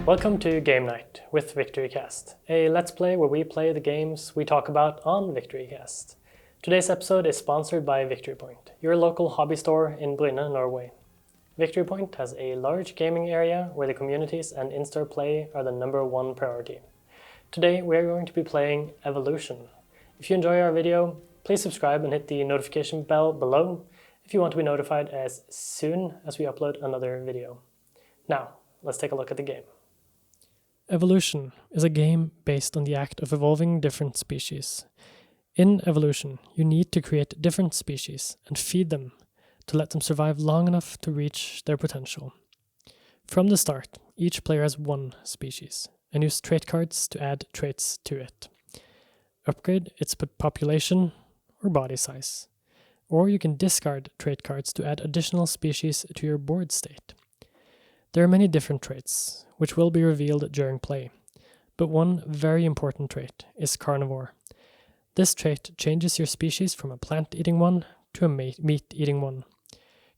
Welcome to Game Night with VictoryCast, a Let's Play where we play the games we talk about on VictoryCast. Today's episode is sponsored by Victory Point, your local hobby store in Bryne, Norway. Victory Point has a large gaming area where the communities and in-store play are the #1 priority. Today we are going to be playing Evolution. If you enjoy our video, please subscribe and hit the notification bell below if you want to be notified as soon as we upload another video. Now, let's take a look at the game. Evolution is a game based on the act of evolving different species. In Evolution, you need to create different species and feed them to let them survive long enough to reach their potential. From the start, each player has one species and use trait cards to add traits to it. Upgrade its population or body size, or you can discard trait cards to add additional species to your board state. There are many different traits, which will be revealed during play, but one very important trait is Carnivore. This trait changes your species from a plant-eating one to a meat-eating one.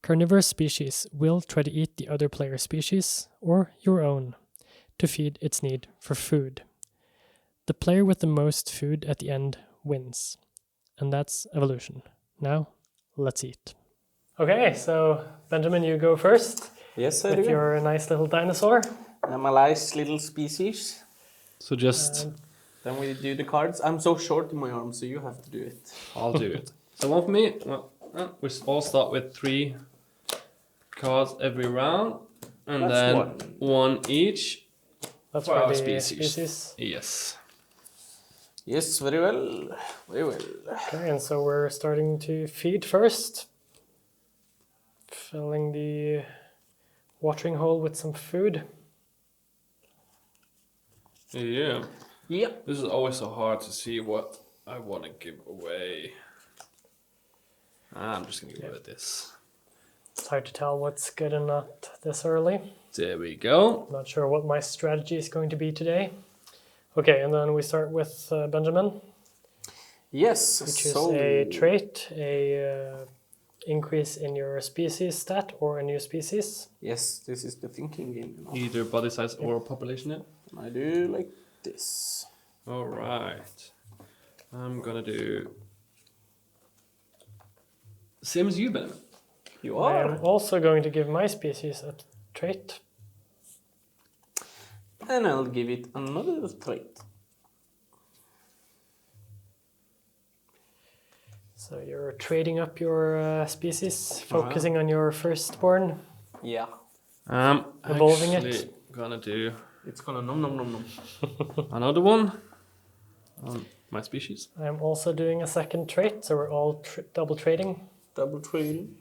Carnivorous species will try to eat the other player's species, or your own, to feed its need for food. The player with the most food at the end wins, and that's Evolution. Now, let's eat. Okay, so Benjamin, you go first. Yes, I do. With your nice little dinosaur. I'm a nice little species. So just... Then we do the cards. I'm so short in my arm, so you have to do it. I'll do it. So one for me. Well, we all start with 3 cards every round. And That's then one each That's for for our the species. Yes. Yes, very well. Very well. Okay, and so we're starting to feed first. Filling the watering hole with some food. Yeah. Yep. This is always so hard to see what I want to give away. I'm just going to go with this. It's hard to tell what's good and not this early. There we go. I'm not sure what my strategy is going to be today. Okay, and then we start with Benjamin. Yes, You choose so... a trait, a increase in your species stat or a new species. Yes, this is the thinking game. You know. Either body size or population. Yeah. I do like this. All right. I'm going to do... Same as you, Ben. You I are. am also going to give my species a trait. And I'll give it another trait. So you're trading up your species, focusing on your firstborn. Yeah. Evolving it. Actually gonna do It's gonna nom nom nom nom. another one on my species. I'm also doing a second trait, so we're all double trading. Double trading.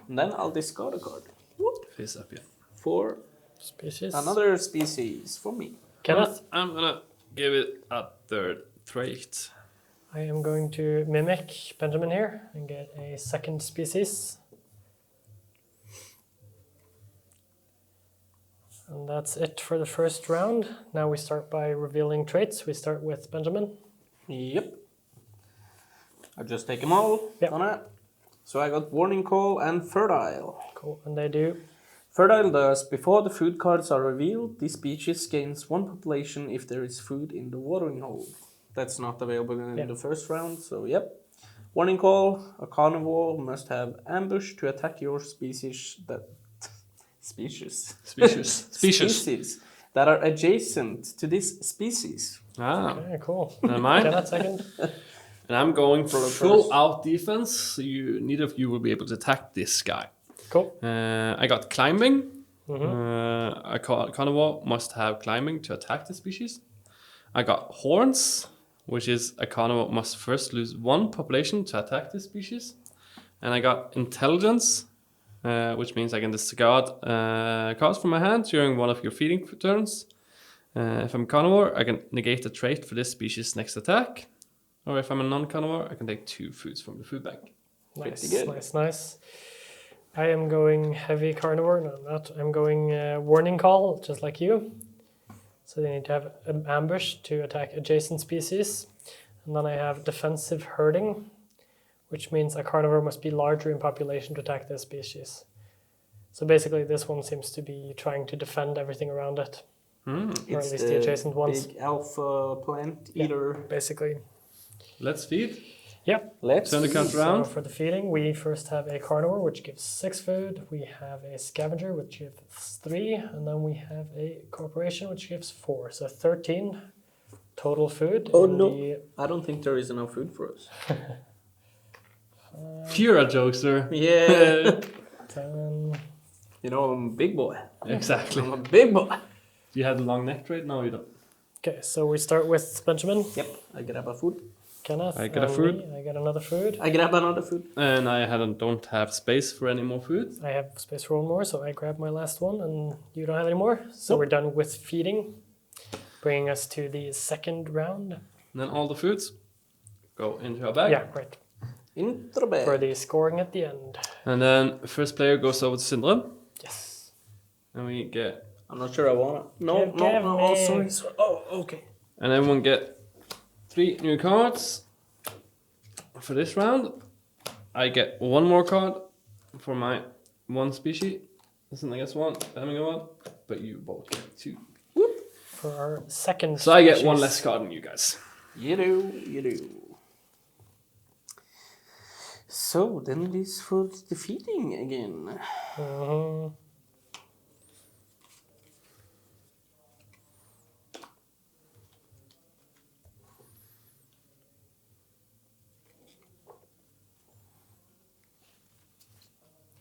And then I'll discard a card. Whoop. Face up, yeah. For Species. another species for me. Kenneth, I'm gonna give it a third trait. I am going to mimic Benjamin here and get a second species. And that's it for the first round. Now we start by revealing traits. We start with Benjamin. Yep. I just take them all. Yep. On it. So I got Warning Call and Fertile. Cool, and they do. Fertile does, before the food cards are revealed, this species gains 1 population if there is food in the watering hole. That's not available in the first round, so yep. Warning Call, a carnivore must have ambush to attack your species that... species that are adjacent to this species. Ah, Okay, cool. and mine. Kenneth second. And I'm going for a First. full out defense, so neither of you will be able to attack this guy. Cool. I got climbing. Mm-hmm. A carnivore must have climbing to attack the species. I got horns, which is a carnivore must first lose 1 population to attack the species. And I got intelligence, which means I can discard cards from my hand during one of your feeding turns. If I'm carnivore, I can negate the trait for this species' next attack. Or if I'm a non-carnivore, I can take 2 foods from the food bank. Nice, good. nice. I am going heavy carnivore. No, I'm not. I'm going warning call, just like you. So they need to have an ambush to attack adjacent species. And then I have defensive herding, which means a carnivore must be larger in population to attack this species. So basically this one seems to be trying to defend everything around it. Hmm. Or at least the adjacent ones. Big alpha plant Yeah. eater. Basically. Let's feed. Yep. Let's Turn the see. cards So around. for the feeding, we first have a carnivore, which gives 6 food. We have a scavenger, which gives 3. And then we have a corporation, which gives 4. So 13 total food. Oh in no, the- I don't think there is enough food for us. You're a jokester. Yeah. 10. You know, I'm a big boy. Exactly. I'm a big boy. You had a long neck trade? No, you don't. Okay, so we start with Benjamin, Yep, I grab a food. Kenneth, I get a and food. me. I get another food. I grab another food. And I don't have space for any more food. I have space for one more, so I grab my last one, and you don't have any more. So Nope. we're done with feeding, bringing us to the second round. And then all the foods go into a bag. Yeah, right. Into the bag. For the scoring at the end. And then first player goes over to Sindre. Yes. And we get, I'm not sure I wanna. No, Give no. Oh, me. sorry. Oh, okay. and everyone get 3 new cards for this round. I get 1 more card for my 1 species. Something gets 1, Benjamin get 1, but you both get 2. For our second So I get 1 species. less card than you guys. You do. So then this for the feeding again. Mhm.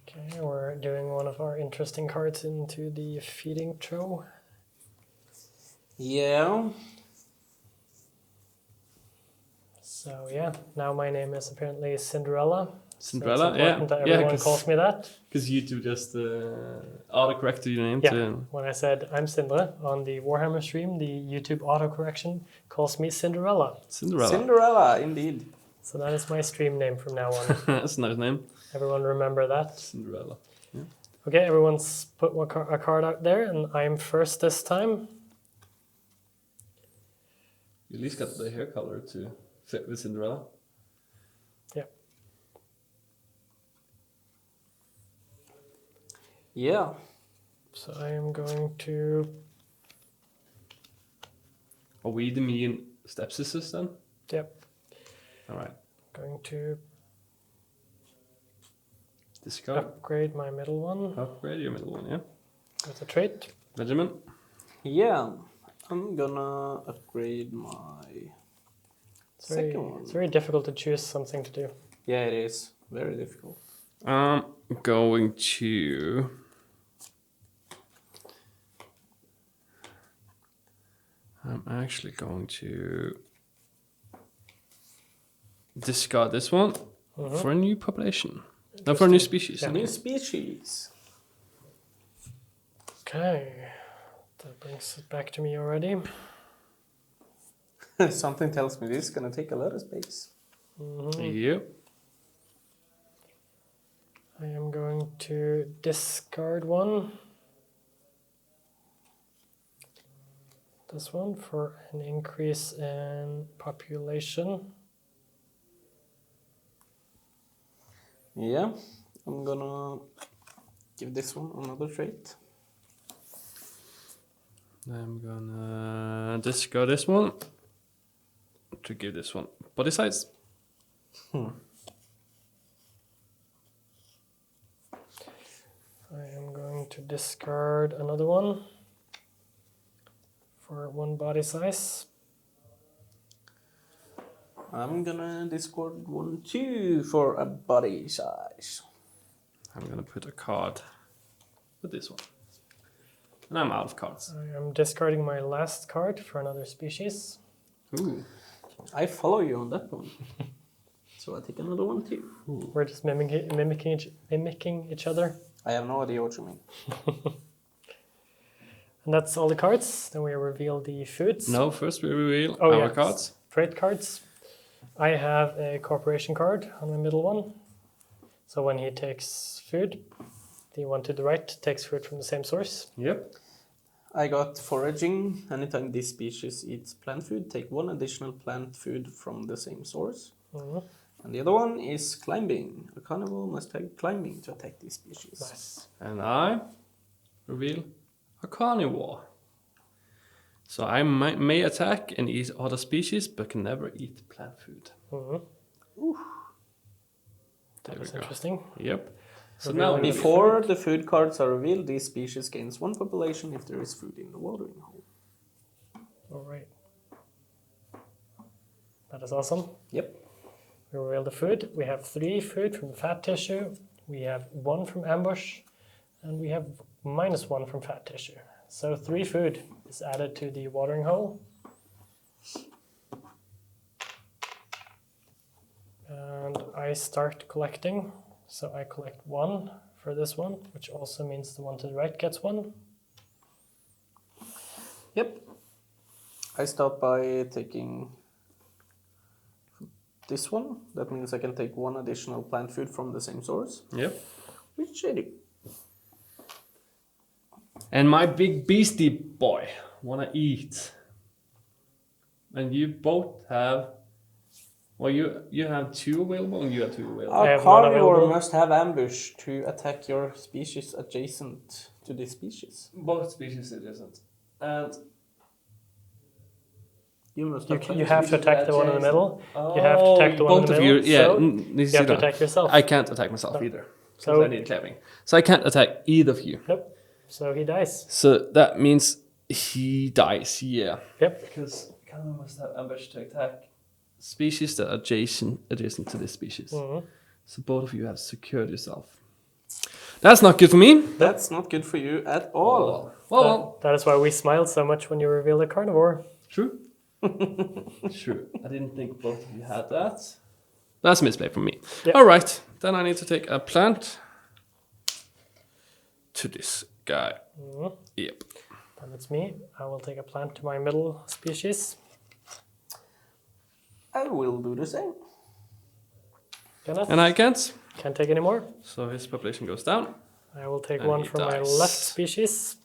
Okay, we're doing one of our interesting cards into the feeding trough. Yeah. So yeah, now my name is apparently Cinderella. Cinderella, so it's yeah. important that Yeah, everyone calls me that. Because YouTube just auto-corrected your name Yeah. to... When I said I'm Sindre on the Warhammer stream, the YouTube autocorrection calls me Cinderella. Cinderella. Cinderella, indeed. So that is my stream name from now on. That's a nice name. Everyone remember that. Cinderella. Okay, everyone's put a card out there, and I'm first this time. You at least got the hair color to fit with Cinderella. Yeah. So I am going to. Are we the mean stepsisters then? Yep. Alright. Going to Discard. upgrade my middle one Upgrade your middle one, yeah? with a trait. Benjamin. Yeah. I'm gonna upgrade my second one. It's very difficult to choose something to do. Yeah, it is. Very difficult. I'm going to... I'm actually going to discard this one for a new population. No, for a new species. Yeah. New species. Okay. That brings it back to me already. Something tells me this is gonna take a lot of space. Yep. I am going to discard one. This one for an increase in population. Yeah. I'm gonna give this one another trait. I'm gonna discard this one to give this one body size. I am going to discard another one for 1 body size. I'm gonna discard 1, 2 for a body size. I'm gonna put a card with this one. And I'm out of cards. I am discarding my last card for another species. Ooh. I follow you on that one. So I take another one too. We're just mimicking each other. I have no idea what you mean. And that's all the cards. Then we reveal the foods. No, first we reveal Oh, our yeah. cards. Trait cards. I have a corporation card on my middle one. So when he takes food, the one to the right takes food from the same source. Yep. I got foraging. Anytime this species eats plant food, take 1 additional plant food from the same source. Mhm. And the other one is climbing. A carnivore must take climbing to attack this species. Nice. And I reveal a carnivore. So I may attack and eat other species, but can never eat plant food. Mhm. There That we is go. interesting. Yep. So Revealing now the Before the food cards are revealed, this species gains 1 population if there is food in the watering hole. All right. That is awesome. Yep. We reveal the food. We have 3 food from fat tissue. We have 1 from ambush, and we have -1 from fat tissue. So 3 food is added to the watering hole. And I start collecting. So I collect 1 for this one, which also means the one to the right gets 1. Yep. I start by taking this one. That means I can take 1 additional plant food from the same source, Yep. which I do. And my big beastie boy wanna eat. And you both have. Well, you have 2 available, and you have 2 available. I A have none carnivore available. must have ambush to attack your species adjacent to this species. Both species adjacent. And You must You, have you have to species attack the one in the adjacent. middle. You have to attack the one in both the of middle. you, yeah. So you you have to attack yourself. I can't attack myself No. either. So- So I need clapping. So I can't attack either of you. Nope. So he dies. So that means he dies, yeah. Yep. Because Callum must have ambush to attack species that are adjacent to this species. Mhm. So both of you have secured yourself. That's not good for me. That's not good for you at all. Well, That is why we smiled so much when you revealed a carnivore. true. True. I didn't think both of you had that. That's a misplay from me. Yep. All right. Then I need to take a plant to this guy. Mhm. Yep. Then it's me. I will take a plant to my middle species. I will do the same. Kenneth, And I can't. can't take any more. So his population goes down. I will take And one he from my dies. left species.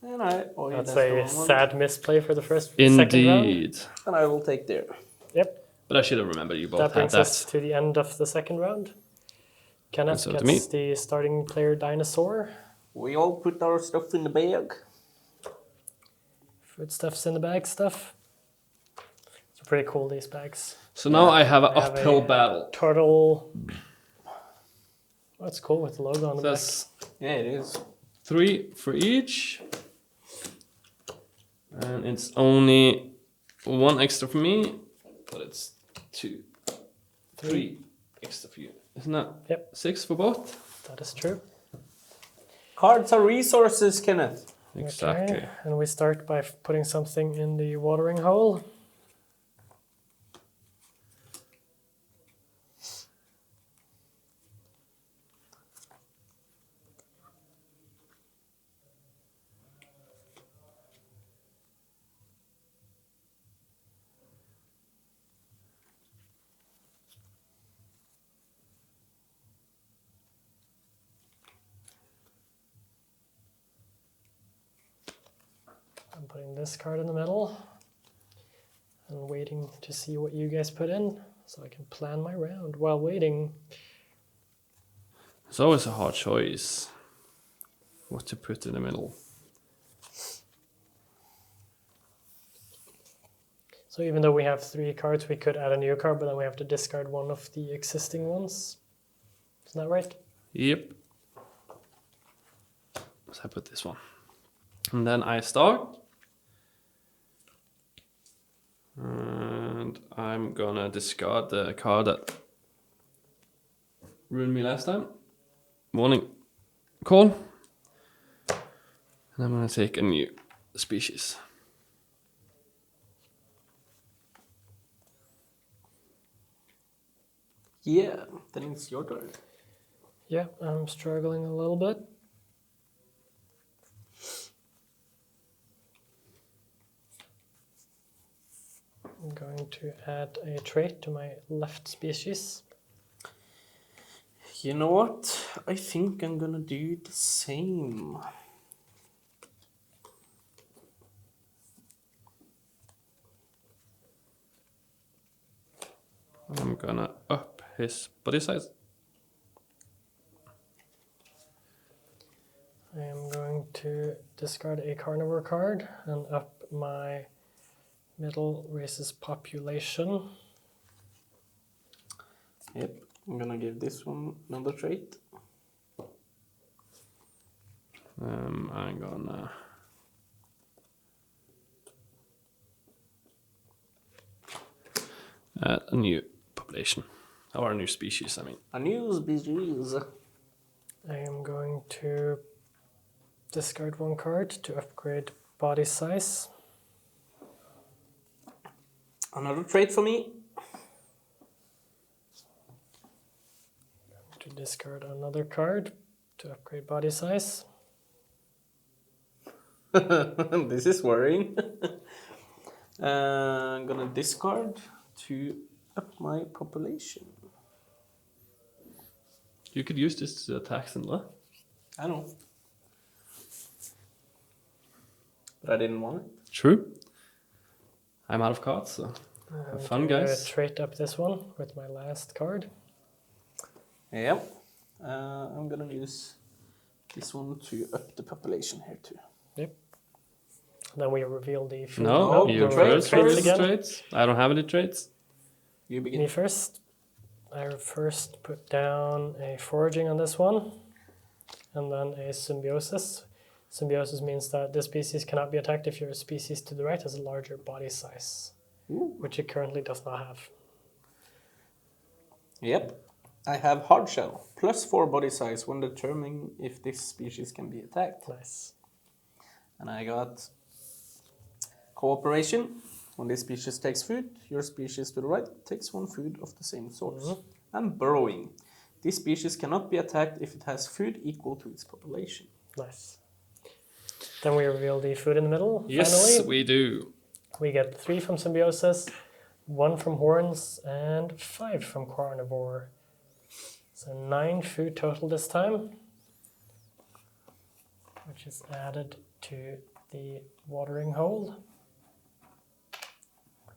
And I. Oh, yeah, That's the a wrong one. sad misplay for the second round. Indeed. And I will take there. Yep. But I should have remembered you both That had brings that. us to the end of the second round. Kenneth And so to gets the starting player dinosaur. We all put our stuff in the bag. Foodstuffs in the bag stuff. It's pretty cool, these bags. So now I have an I have a- uphill battle. Turtle. Oh, it's cool with the logo on the back. That's Yeah, it is. 3 for each. And it's only 1 extra for me, but it's 2, 3 extra for you. Isn't that Yep. 6 for both? That is true. Cards are resources, Kenneth. Exactly. Okay. And we start by putting something in the watering hole. I'm putting this card in the middle and waiting to see what you guys put in so I can plan my round while waiting. It's always a hard choice what to put in the middle. So even though we have 3 cards, we could add a new card, but then we have to discard one of the existing ones. Isn't that right? Yep. So I put this one. And then I start. And I'm gonna discard the card that ruined me last time. Warning call. And I'm gonna take a new species. Yeah, then it's your turn. Yeah, I'm struggling a little bit. I'm going to add a trait to my left species. You know what? I think I'm gonna do the same. I'm gonna up his body size. I am going going to discard a carnivore card and up my middle race's population. Yep, I'm gonna give this one another trait. I'm gonna add a new population. Or a new species, I mean. A new species. I am going to discard one card to upgrade body size. Another trait for me. To discard another card to upgrade body size. This is worrying. I'm gonna discard to up my population. You could use this to attack Sindre. I know. But I didn't want it. True. I'm out of cards, so have fun, guys. Trait up this one with my last card. Yep. I'm gonna use this one to up the population here too. Then we reveal the food. No, the you traits first. first. Traits. I don't have any traits. You begin. Me first. I first put down a foraging on this one, and then a symbiosis. Symbiosis means that this species cannot be attacked if your species to the right has a larger body size, Ooh. which it currently does not have. Yep. I have hard shell, +4 body size when determining if this species can be attacked. Nice. And I got cooperation. When this species takes food, your species to the right takes 1 food of the same source. And burrowing. This species cannot be attacked if it has food equal to its population. Nice. Then we reveal the food in the middle. Yes, Finally, we do. we get 3 from symbiosis, 1 from horns, and 5 from carnivore. So 9 food total this time, which is added to the watering hole.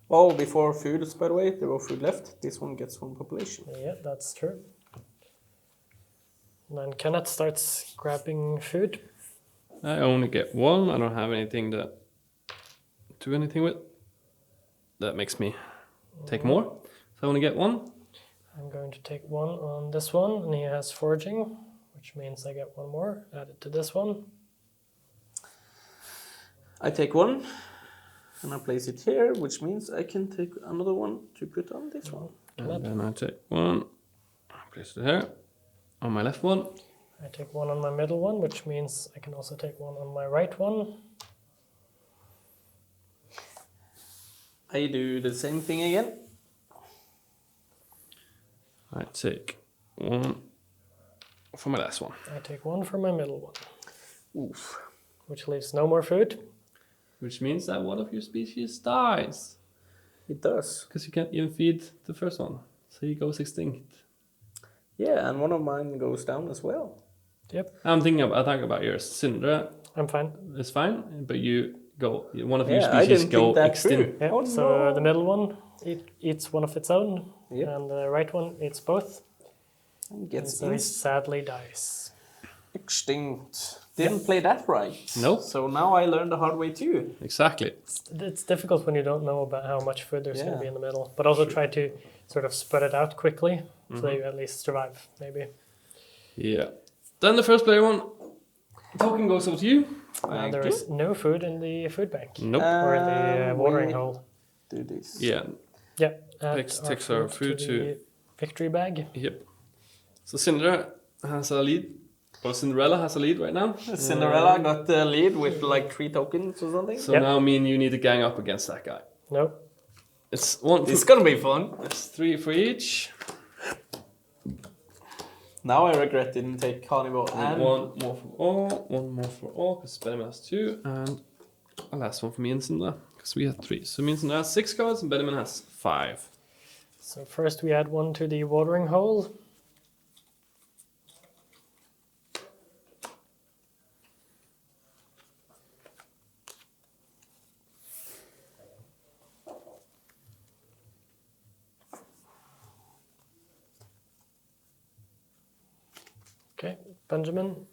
All before food, by the way, there were food left. This one gets 1 population. Yeah, that's true. And then Kenneth starts grabbing food. I only get 1. I don't have anything to do anything with. That makes me take more. So I only get 1. I'm going to take 1 on this one, and he has foraging, which means I get 1 more added to this one. I take 1 and I place it here, which means I can take another one to put on this one. And then I take 1. Place it here. On my left one. I take 1 on my middle one, which means I can also take 1 on my right one. I do the same thing again. I take 1 for my last one. I take 1 for my middle one, Oof. which leaves no more food. Which means that one of your species dies. It does. Because you can't even feed the first one. So he goes extinct. Yeah, and one of mine goes down as well. Yep, I think about yours. Sindre I'm fine. is fine, but you go. One of your Yeah, I species didn't go think that extinct. through. Yeah, Oh, so no. the middle one eats one of its own, Yep. and the right one eats both, And and gets so it sadly dies. extinct. Didn't play that right. Nope. So now I learned the hard way too. Exactly. It's difficult when you don't know about how much food there's going Yeah. to be in the middle, but also try to sort of spread it out quickly so that you at least survive, maybe. Yeah. Then the first player one. Token goes over to you. Thank There you. is no food in the food bank Nope. or in the watering we hole. Do this. Yeah. Yeah, add Takes our food the to- victory bag. Yep. So Sindre has a lead. Or Cinderella has a lead right now. Cinderella got the lead with like 3 tokens or something. So Yep. now me and you need to gang up against that guy. Nope. It's 1 It's for, gonna be fun. it's 3 for each. Now I regret didn't take carnivore and 1 more for all. 1 more for all because Benjamin has 2. And a last one for me and Sindre because we have 3. So me and Sindre has 6 cards and Benjamin has 5. So first we add 1 to the watering hole. Okay, Benjamin,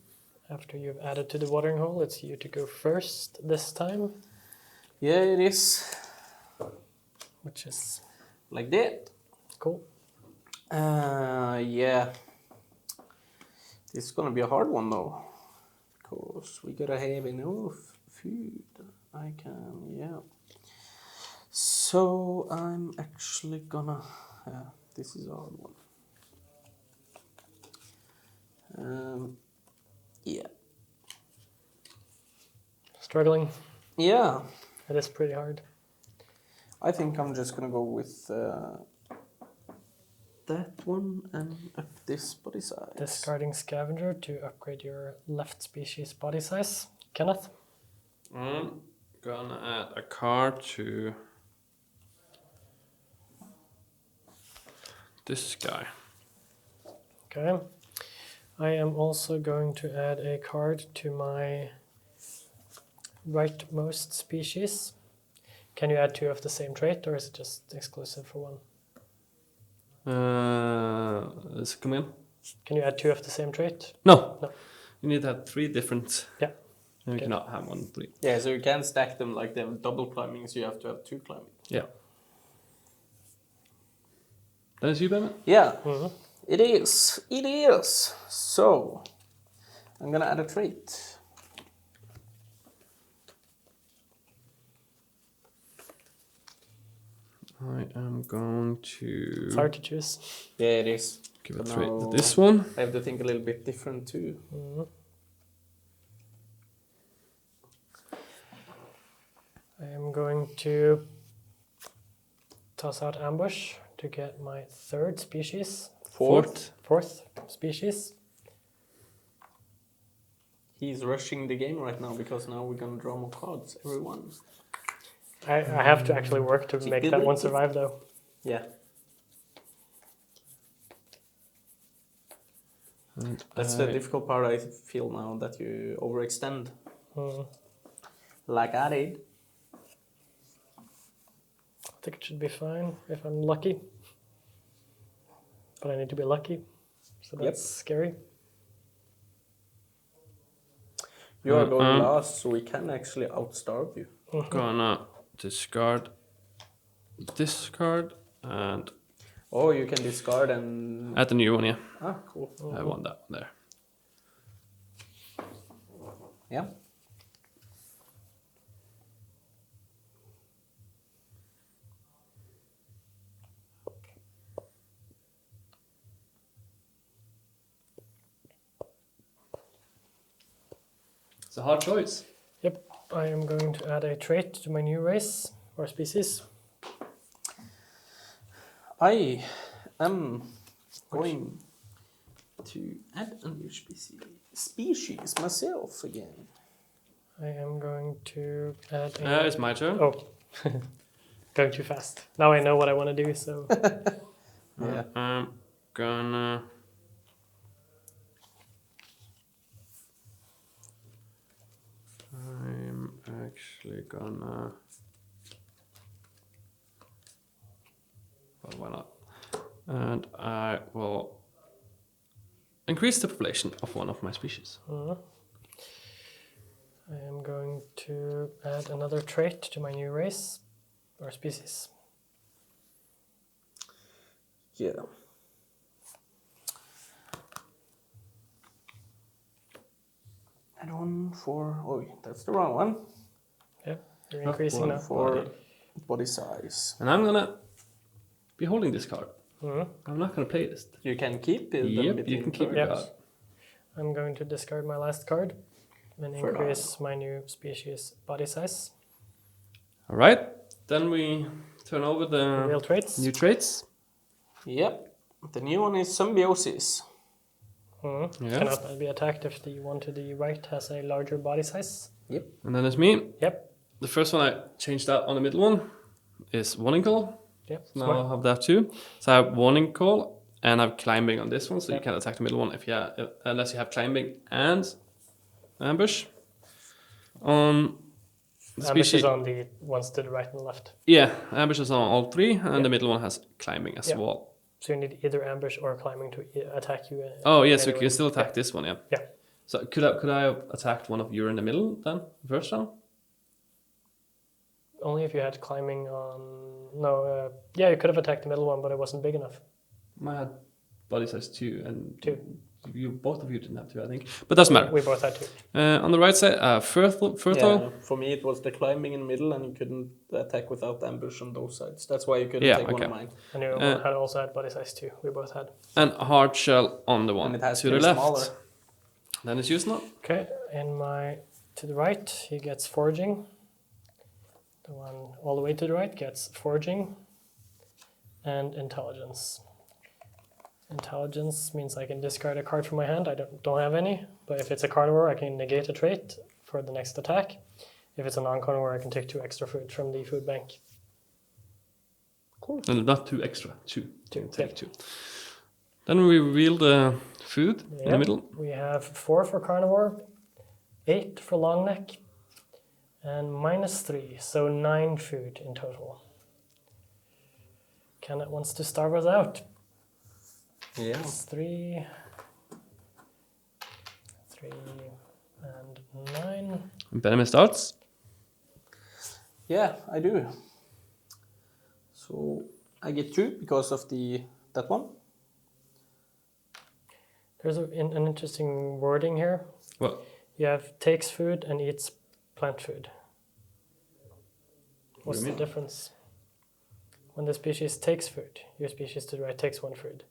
After you've added to the watering hole, it's you to go first this time, Yeah, it is. which is Like that. cool. Yeah. This is gonna be a hard one though. Because we gotta have enough food. I can, yeah. So I'm actually gonna. This is a hard one. Yeah. Struggling. Yeah. It is pretty hard. I think I'm just gonna go with that one and up this body size. Discarding scavenger to upgrade your left species body size. Kenneth? I'm gonna add a card to this guy. Okay. I am also going to add a card to my rightmost species. Can you add 2 of the same trait, or is it just exclusive for one? Come in. Can you add 2 of the same trait? No. No. You need to have 3 different. Yeah. You Okay. cannot have 1, 3. Yeah, so you can stack them like they have double climbing, so you have to have 2 climbing. Yeah. That is you, Benjamin? Yeah, Mhm. it is. It is. So I'm gonna add a trait. I am going to It's hard to choose. Yeah, it is. give a So trait now to this one. I have to think a little bit different too. Mhm. I am going to toss out ambush to get my 3rd species. Fourth. 4th species. He's rushing the game right now because now we're gonna draw more cards, everyone. I have to actually work to make that one survive though. Yeah, And that's the difficult part I feel now, that you overextend. Mm. Like I did. I think it should be fine if I'm lucky. But I need to be lucky. So Yep. that's scary. You are going Um, last, so we can actually outstarve you. Gonna discard this card and Oh, you can discard and... add the new one, yeah. Ah, cool. I want that one there. Yeah. It's a hard choice. Yep. I am going to add a trait to my new race or species. I am going to add a new species myself again. I am going to add a... It's my turn. Oh. Going too fast. Now I know what I want to do, so... Yeah. I'm gonna I'm actually gonna well, why not? And I will increase the population of one of my species. I am going to add another trait to my new race or species. Yeah. Add one for... Oh, that's the wrong one. You're increasing one now. For body size. And I'm gonna be holding this card. Mhm. I'm not gonna play this. You can keep it. Yep, you can keep your Yep. card. I'm going to discard my last card and For increase my new species body size. All right, then we turn over Real the traits. new traits. Yep. The new one is symbiosis. Yeah. Cannot be attacked if the one to the right has a larger body size. Yep. And then it's me. Yep. The first one I changed out on the middle one is warning call. Yep. Now Smart. I'll have that too. So I have warning call and I have climbing on this one, so Yep. you can attack the middle one unless you have climbing and ambush. On the Ambush species, is on the ones to the right and left. yeah, ambush is on all 3, and Yep. the middle one has climbing as Yep. well. So you need either ambush or climbing to attack you. Oh yes, anyway. you can still attack this one, yeah. Yeah. So could I have attacked one of you in the middle then, first round? Only if you had climbing on. No, yeah, you could have attacked the middle one, but it wasn't big enough. I had body size 2, and 2. you both of you didn't have 2, I think. But doesn't matter. We both had 2. On the right side, fertile. Yeah, for me it was the climbing in the middle, and you couldn't attack without ambush on those sides. That's why you couldn't take one of mine. And you had also had body size 2. We both had. And hard shell on the one And it has to to the be left. smaller. Then it's used now. Okay, to the right, he gets foraging. The one all the way to the right gets foraging and intelligence. Intelligence means I can discard a card from my hand. I don't have any, but if it's a carnivore, I can negate a trait for the next attack. If it's a non-carnivore, I can take 2 extra food from the food bank. Cool. And not 2 extra, 2. 2. Take 2. Then we reveal the food in the middle. We have 4 for carnivore, 8 for long neck, and -3, so 9 food in total. Kenneth wants to starve us out. Yeah. It's 3, and 9. Benjamin starts. Yeah, I do. So I get 2 because of that one. There's an interesting wording here. Well, You have takes food and eats plant food. What's do the you mean? difference? When the species takes food, your species to the right takes 1 food.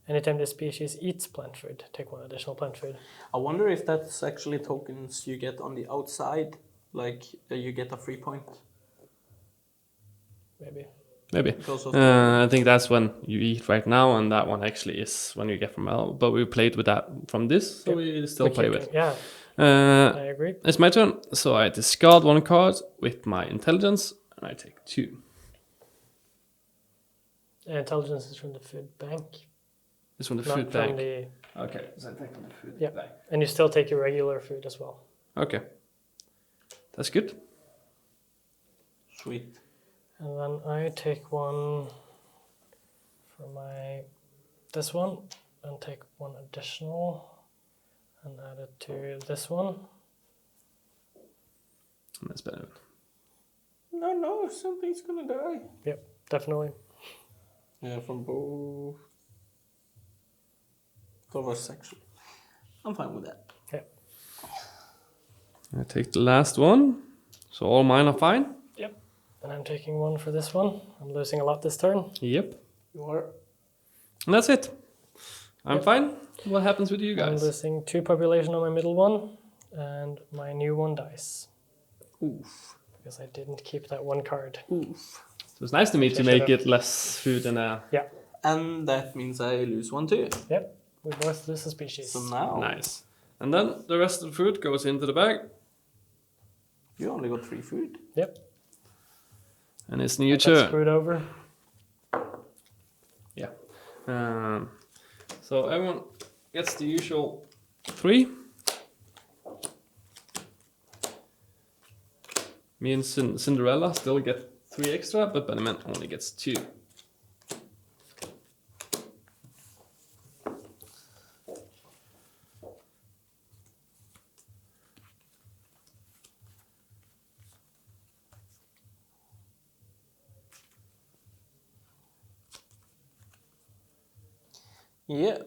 Anytime the species eats plant food, take 1 additional plant food. I wonder if that's actually tokens you get on the outside, like you get a free point. Maybe. maybe. Because of I think that's when you eat right now, and that one actually is when you get from L. But we played with that from this, so we still play with. Yeah, Uh, I agree. it's my turn, so I discard 1 card with my intelligence, and I take 2. Intelligence is from the food bank, This one, the not food from bank. the. Okay, so I take from the food Yeah. bank. And you still take your regular food as well. Okay, that's good. Sweet. And then I take 1 for this one, and take 1 additional, and add it to this one. And that's better. No, something's gonna die. Yep, definitely. Yeah, from both of us actually. I'm fine with that. I take the last one, so all mine are fine. And I'm taking 1 for this one. I'm losing a lot this turn. Yep, You are. and that's it. I'm Yep. fine. What happens with you I'm guys? losing 2 population on my middle one, and my new one dies. Oof. Because I didn't keep that 1 card. Oof. So it's nice to me to Shut make up. it less food than And that means I lose 1 too. Yep, we both lose a species. So now nice. And then the rest of the food goes into the bag, you only got 3 food. Yep, and it's new that's turn. screwed over. Yeah. So everyone gets the usual 3. Me and Cinderella still get 3 extra, but Benjamin only gets 2. Yeah.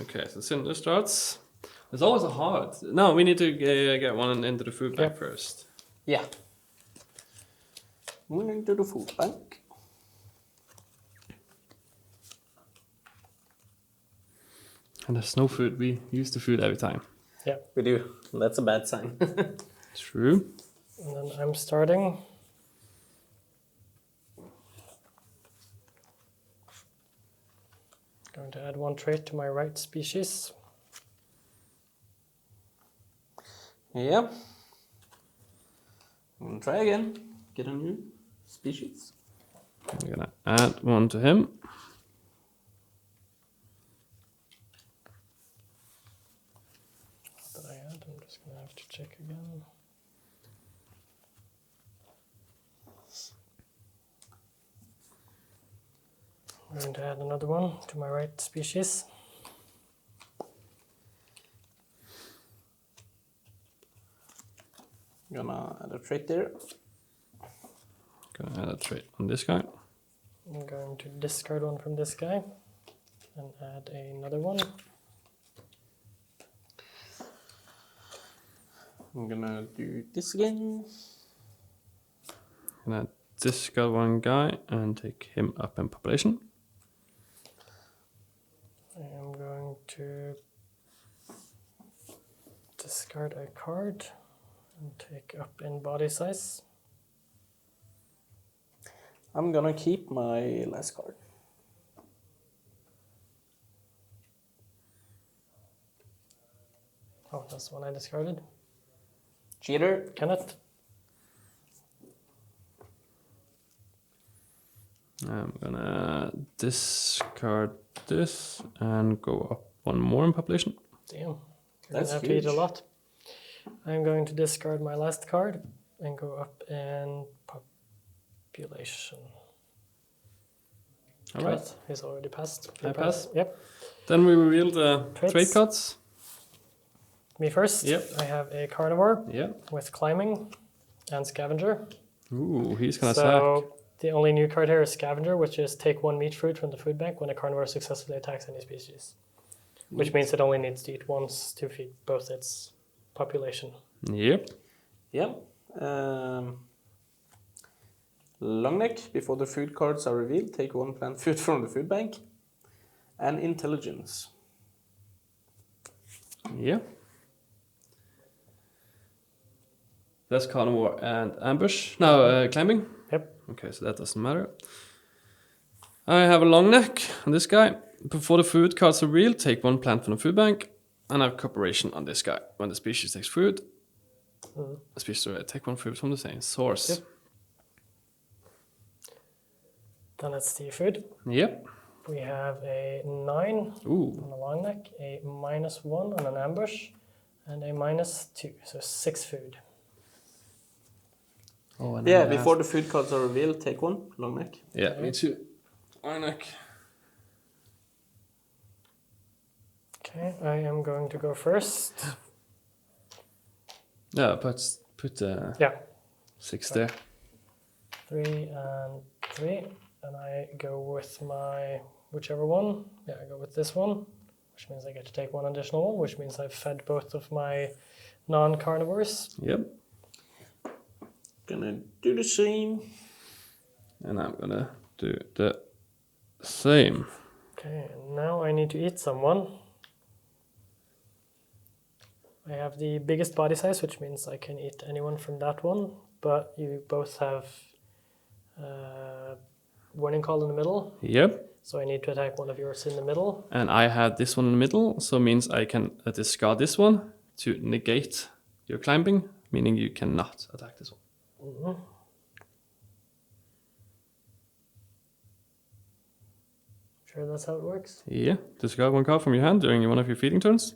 Okay, so Cinder starts. There's always a heart. No, we need to get one into the food bag Yep. first. Yeah. Moving to the food bank. And there's no food. We use the food every time. We do. That's a bad sign. True. And then I'm starting. Going to add 1 trait to my right species. Yeah. I'm gonna try again. Get a new species. I'm gonna add 1 to him. That just gonna have to check again. I'm going to add another one to my right species. Gonna add a trait there. Gonna add a trait on this guy. I'm going to discard one from this guy and add another one. I'm gonna do this again. Gonna discard one guy and take him up in population. I am going to discard a card and take up in body size. I'm gonna keep my last card. Oh, that's the one I discarded. Cheater. Kenneth. I'm gonna discard this and go up one more in population. Damn. You're That's gonna have to eat a huge. lot. I'm going to discard my last card and go up in population. All right. Kenneth, he's already passed. I You pass? Yep. Then we reveal the Traits. trait cards. Me first. Yep. I have a carnivore Yeah. with climbing and scavenger. Ooh, he's gonna attack. So the only new card here is scavenger, which is take one meat fruit from the food bank when a carnivore successfully attacks any species. Which means it only needs to eat once to feed both its population. Yep. Yeah. Long neck. Before the food cards are revealed, take one plant food from the food bank. And intelligence. Yeah. That's carnivore and ambush. No, climbing. Yep. Okay, so that doesn't matter. I have a long neck on this guy. Before the food cards are revealed, take one plant from the food bank. And I have cooperation on this guy. When the species takes food, the species take one food from the same source. Yep. Then it's the food. Yep. We have a 9 Ooh. on a long neck, a -1 on an ambush, and a -2. So 6 food. Oh, and Yeah, then I before the food cards are revealed, take one. Long neck. Yeah, me too. Long neck. Okay, I am going to go first. Yeah, put Yeah, 6 there. 3 and 3. And I go with my whichever one. Yeah, I go with this one, which means I get to take one additional one, which means I've fed both of my non-carnivores. Yep. Gonna do the same. And I'm gonna do the same. Okay, now I need to eat someone. I have the biggest body size, which means I can eat anyone from that one, but you both have warning call in the middle, Yep. so I need to attack one of yours in the middle. And I have this one in the middle, so it means I can discard this one to negate your climbing, meaning you cannot attack this one. Mhm. Sure, that's how it works. Yeah. Discard one card from your hand during one of your feeding turns.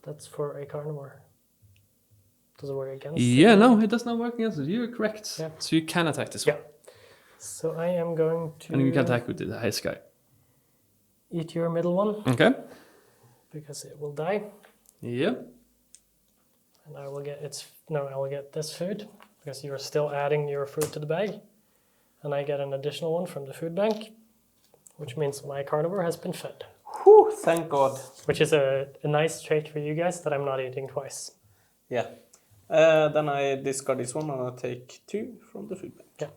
That's for a carnivore. Does it work against? Yeah, it? no, it does not work against it. You're correct. Yeah. So you can attack this one. Yeah. So I am going to And you can attack with the highest guy. eat your middle one Okay. because it will die, Yeah. and I will get I will get this food because you are still adding your fruit to the bag, and I get an additional one from the food bank, which means my carnivore has been fed. Whew, thank God. Which is a nice trait for you guys that I'm not eating twice. Yeah. Then I discard this one and I take 2 from the food bank.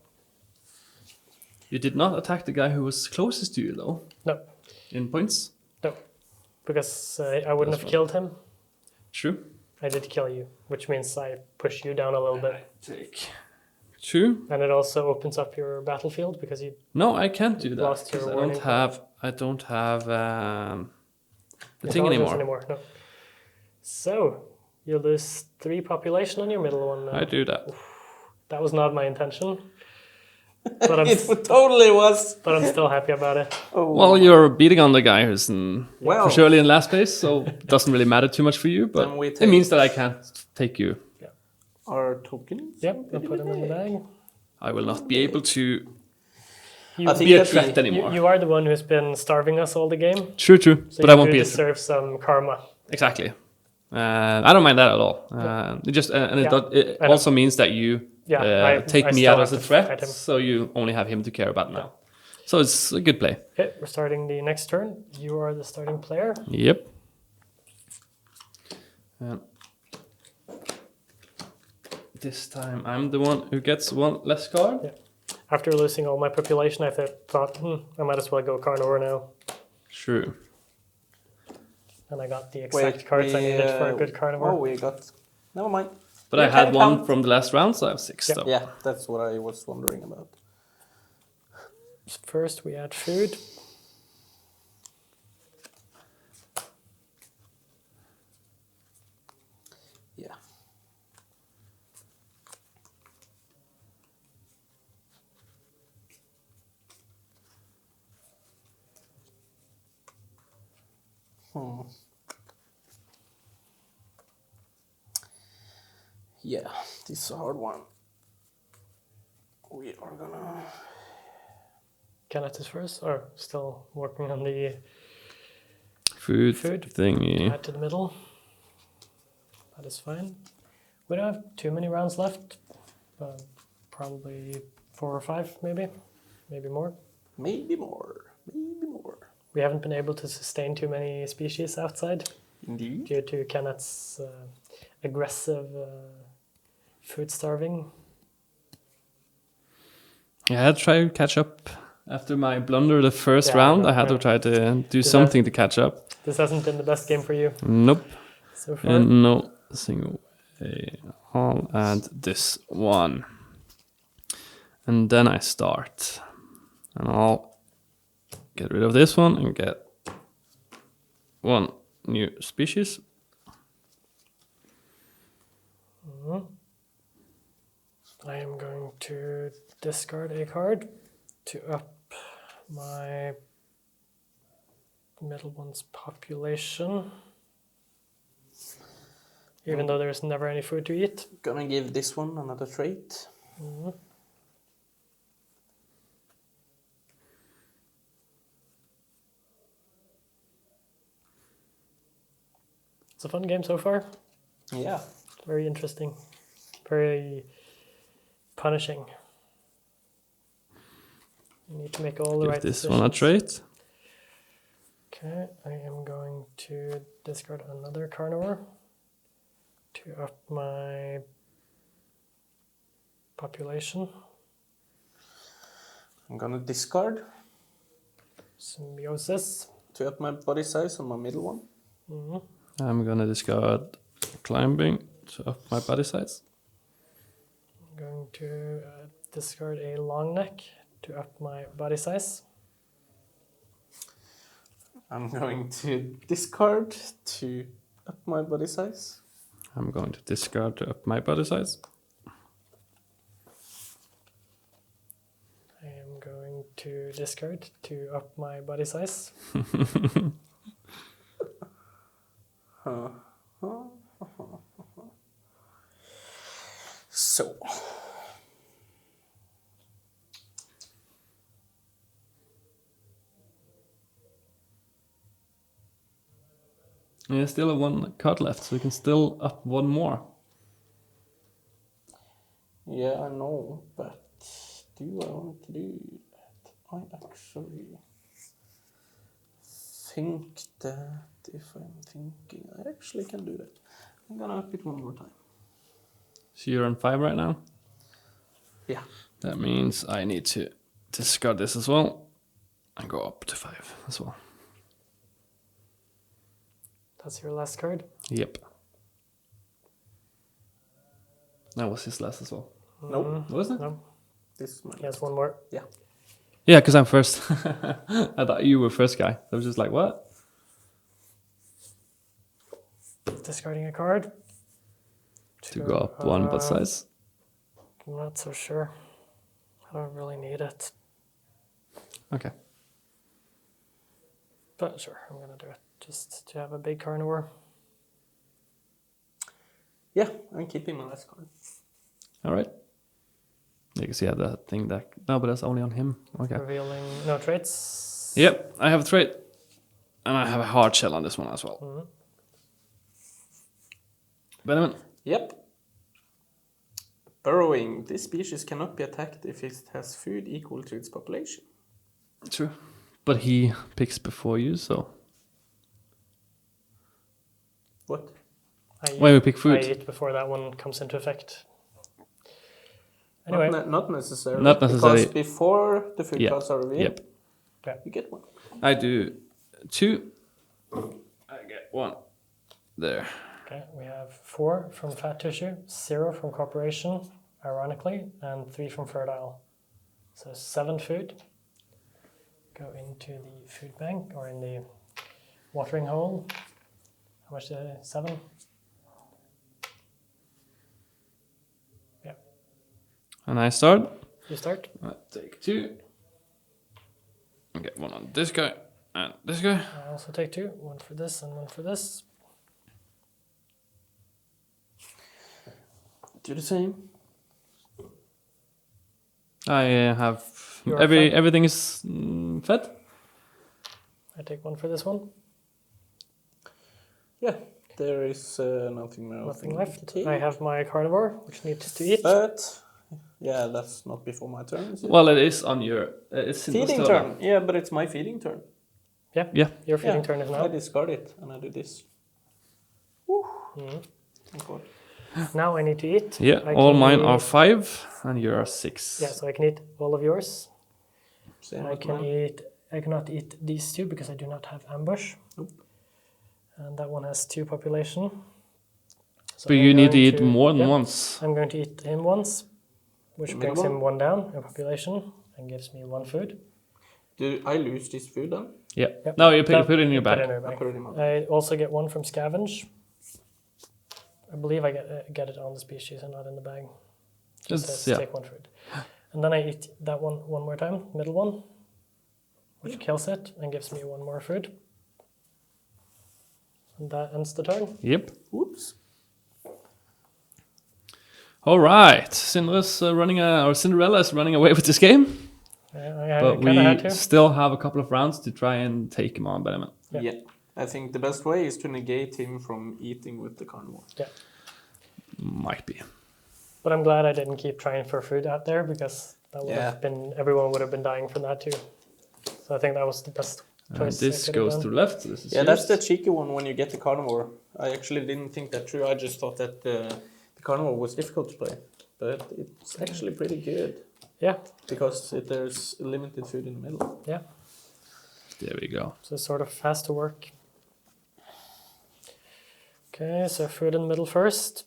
You did not attack the guy who was closest to you, though. No, In points. because I wouldn't That's have fine. killed him. True. I did kill you, which means I push you down a little bit. Take 2. And it also opens up your battlefield because you No, I can't do that. Lost your 'Cause warning I don't have the thing intelligence anymore. No. So you lose 3 population on your middle one. I do that. That was not my intention. But I'm, It totally was. but I'm still happy about it. Oh. Well, you're beating on the guy who's Well. for surely in last place, so it doesn't really matter too much for you. But Then we it take- means that I can't take you. Our tokens. Yep, I'll put them in the bag. I will not be able to You, I think be a that threat the- anymore. you are the one who's been starving us all the game. True, So but you I won't do be a deserve some karma. exactly. I don't mind that at all. It just and it, Yeah, it I know. also means that you take I me still out have as a to threat, fight him. so you only have him to care about now. So it's a good play. Okay, we're starting the next turn. You are the starting player. Yep. And this time I'm the one who gets one less card. Yeah. After losing all my population, I thought, I might as well go carnivore now. True. And I got the exact cards I needed for a good carnivore. Oh, we got. Never mind. But You I had can one count. from the last round, so I have 6 Yep. though. Yeah, that's what I was wondering about. First, we add food. Yeah. Yeah, this is a hard one. We are gonna. Kenneth is first, or still working on the Food, Food. thingy. add to the middle. That is fine. We don't have too many rounds left. Probably 4 or 5, maybe. Maybe more. Maybe more. Maybe more. We haven't been able to sustain too many species outside Indeed. due to Kenneth's aggressive food starving. Yeah, I had to try to catch up after my blunder the first Yeah, round. I I had to know. try to do Is something to catch up. This hasn't been the best game for you Nope. so far. And no single way. I'll add this one. And then I start. And I'll get rid of this one and get one new species. I am going to discard a card to up my middle one's population. Even though there's never any food to eat. Gonna give this one another trait. It's a fun game so far. Yeah. Very interesting. Very punishing. You need to make all the Give right this decisions. one a trait. Okay, I am going to discard another carnivore to up my population. I'm gonna discard Symbiosis. to up my body size on my middle one. I'm gonna discard climbing to up my body size. I'm going to discard a long neck to up my body size. I'm going to discard to up my body size. I'm going to discard to up my body size. I am going to discard to up my body size. So. Yeah, still have one card left, so we can still up one more. Yeah, I know, but do I want to do that? I actually think that if I'm thinking, I actually can do that. I'm gonna up it one more time. So you're on 5 right now? Yeah. That means I need to discard this as well and go up to 5 as well. That's your last card. Yep. That was his last as well. Nope. Wasn't it? No, This is my he has one more. Yeah. Yeah, because I'm first. I thought you were first guy. I was just like, what? Discarding a card. To go up one butt size. I'm not so sure I don't really need it. Okay. But sure, I'm gonna do it just to have a big carnivore. Yeah, I'm keeping my last card. All right. You can see I have that thing that. No, but that's only on him. Okay. Revealing no traits. Yep, I have a trait. And I have a hard shell on this one as well. Mhm. Benjamin. Yep. Burrowing. This species cannot be attacked if it has food equal to its population. True. But he picks before you, so. What? Why we pick food? I eat before that one comes into effect. Anyway, Not necessarily. Not necessarily. Because before the food Yep. cards are revealed, Yeah. you get one. I do 2. I get 1. There. okay, we have 4 from fat tissue, 0 from corporation, ironically, and 3 from fertile. So 7 food go into the food bank or in the watering hole. How much did I? 7? And I start. You start. I take 2. I get 1 on this guy and this guy. I also take 2, 1 for this and 1 for this. Do the same. I have You are fed. everything is fed. I take 1 for this one. Yeah, there is nothing else. Nothing left. I have my carnivore, which needs to eat. But yeah, that's not before my turn. Is it? Well, it is on your. It's in Feeding the turn. Yeah, but it's my feeding turn. Yeah. Yeah. Your feeding Yeah, turn is I now. discard it and I do this. Mhm. Thank God. Now I need to eat. Yeah, I all can mine eat- are 5 and you are 6. Yeah, so I can eat all of yours. Same I as can mine. eat. I cannot eat these 2 because I do not have ambush. Nope. And that one has 2 population. So But I'm you need to going eat more than yeah, once. I'm going to eat him once, which brings Minimum. him 1 down in population and gives me 1 food. Do I lose this food then? Yeah. Yep. No, you put That- it in your put it bag. in your I bag. put it in my bag. I also get 1 from scavenge. I believe I get it on the species and not in the bag. Just It's- says yeah. take 1 food. And then I eat that one more time, middle one, which kills it and gives me 1 more food. And that ends the turn. Yep. Whoops. All right. Cinderella is running away with this game, I but kind of had we to. still have a couple of rounds to try and take him on, Benjamin. Yeah. Yeah. I think the best way is to negate him from eating with the carnivore. Might be. But I'm glad I didn't keep trying for food out there because that would have been everyone would have been dying from that too. So I think that was the best choice. I This could have goes done. to the left. This is Yeah, that's the yours. cheeky one when you get the carnivore. I actually didn't think that through. I just thought that the carnivore was difficult to play. But it's actually pretty good Yeah, because there's limited food in the middle. yeah. There we go. So it sort of has to work. Okay, so food in the middle first.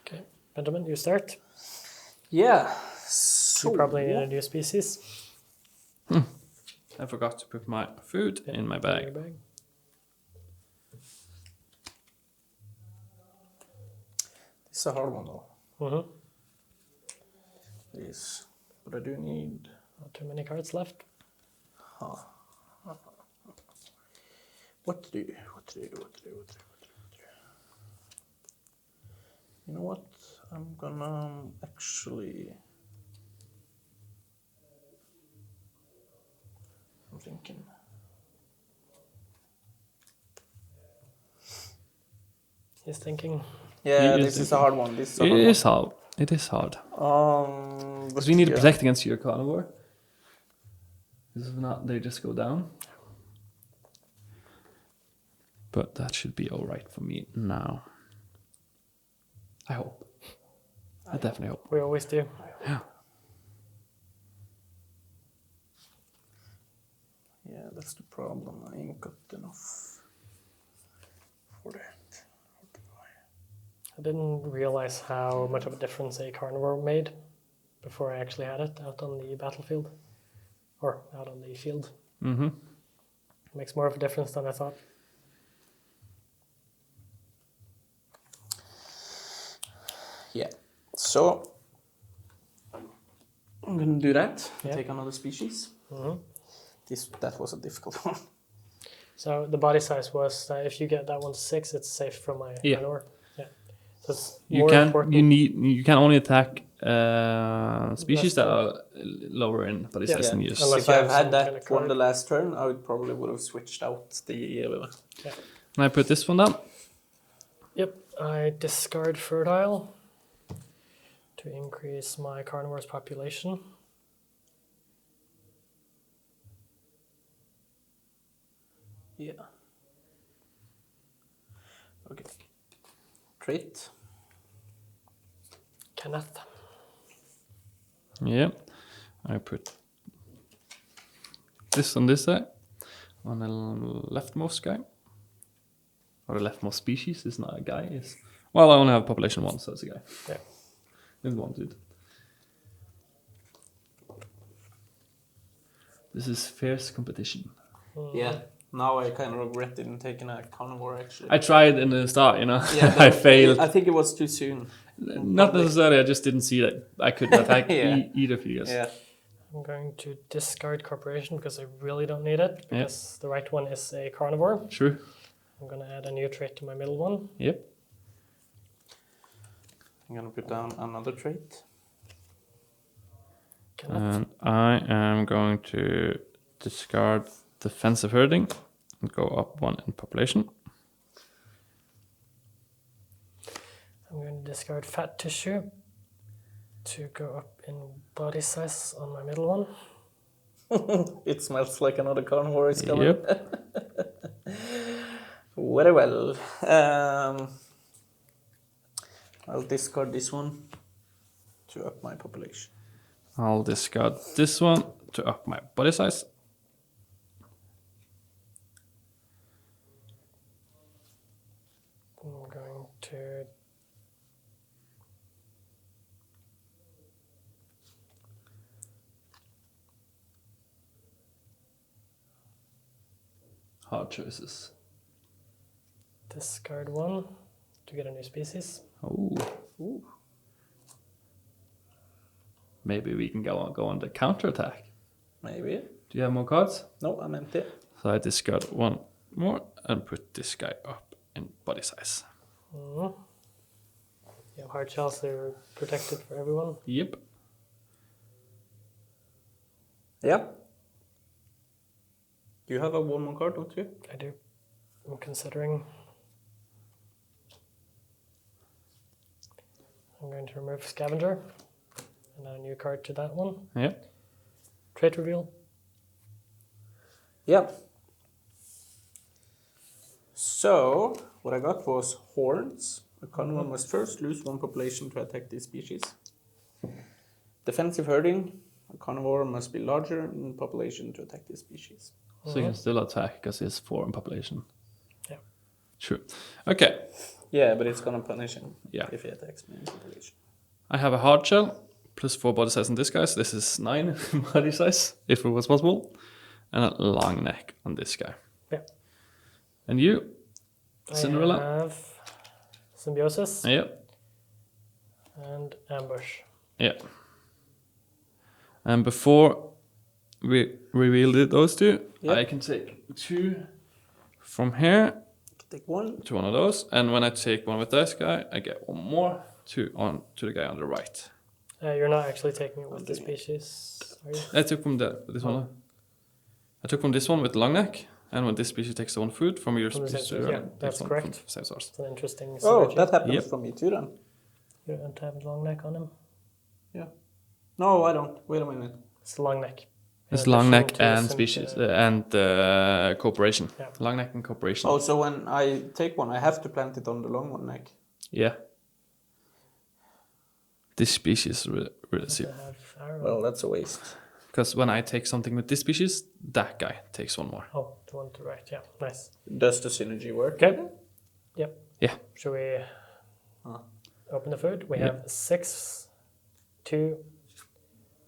Okay, Benjamin, you start. Yeah. You probably need a new species. I forgot to put my food in my bag. Your bag. It's a hard one though. Mm-hmm. Yes. But I do need. Not too many cards left. What to do? You know what? I'm gonna actually. I'm thinking. He's thinking. Yeah, He is this is a hard one. This is a It hard is hard. It is hard. one. Because we need to protect against your carnivore. Because if not, they just go down. But that should be alright for me now. I hope. I definitely hope. We always do. Yeah, that's the problem. I ain't got enough for that. I didn't realize how much of a difference a carnivore made before I actually had it out on the battlefield. Or out on the field. Mm-hmm. It makes more of a difference than I thought. Yeah. So I'm gonna do that. Yeah. Take another species. That was a difficult one. So the body size was that if you get that one to 6, it's safe from my Yeah. carnivore. Yeah. So it's You more can important. you can only attack species that Less are lower in body Yeah. size than Yeah. yours. Unless If you I've have had some that kind of one card. the last turn, I would have switched out the. And I put this one down. Yep. I discard fertile to increase my carnivore's population. Yeah. Okay. Trait. Kenneth. Yeah. I put this on this side, on the leftmost guy. Or the leftmost species is not a guy. It's, well, I only have population 1, so it's a guy. Yeah. It's one dude. This is fierce competition. Yeah. Now I kind of regret didn't taking a carnivore actually. I tried in the start, you know. Yeah, I failed. I think it was too soon. Not necessarily. I just didn't see that I could attack Yeah. either of you guys. Yeah. I'm going to discard corporation because I really don't need it. Because the right one is a carnivore. True. I'm going to add a new trait to my middle one. Yep. I'm gonna put down another trait. Kenneth. And I am going to discard defensive herding and go up 1 in population. I'm going to discard fat tissue to go up in body size on my middle one. It smells like another carnivore is coming. Yep. Very well. I'll discard this one to up my population. I'll discard this one to up my body size. I'm going to Hard choices. discard one to get a new species. Oh. Ooh. Maybe we can go on the counter attack. Maybe. Do you have more cards? No, I'm empty. So I discard 1 more and put this guy up in body size. You have hard shells, they're protected for everyone. Yep. Yeah. You have a 1 more card, don't you? I do. I'm considering. I'm going to remove scavenger and add a new card to that one. Yep. Trait reveal. Yeah. So, what I got was horns. A carnivore must first lose 1 population to attack this species. Defensive herding. A carnivore must be larger in population to attack this species. So you can still attack because it's 4 in population. Yeah. True. Okay. Yeah, but it's gonna punish him Yeah. if he attacks me in population. I have a hard shell, plus 4 body size on this guy, so this is 9 body size, if it was possible. And a long neck on this guy. Yeah. And you, Cinderella? I have symbiosis Yep. and ambush. Yeah. And before we reveal those two, Yep. I can take 2 from here Take 1. to one of those, and when I take 1 with this guy, I get 1 more to the guy on the right. You're not actually taking it with the Okay. species, are you? I took from this one. I took from this one with long neck, and when this species takes 1 food from your From the same species, source, your yeah, takes that's 1 correct. from same source. It's an interesting Oh, synergy. that happens Yep. for me too then. You don't have long neck on him. No, I don't. Wait a minute. It's the long neck. It's In long addition neck to and some- species and cooperation. Yeah. Long neck and cooperation. Oh, so when I take 1, I have to plant it on the long one neck. Yeah. This species really see. to have arrow. Well, that's a waste. Because when I take something with this species, that guy takes 1 more. Oh, the one to the right. Yeah, nice. Does the synergy work? Okay. Yep. Yeah. Should we Open the food. We Yep. have 6, 2,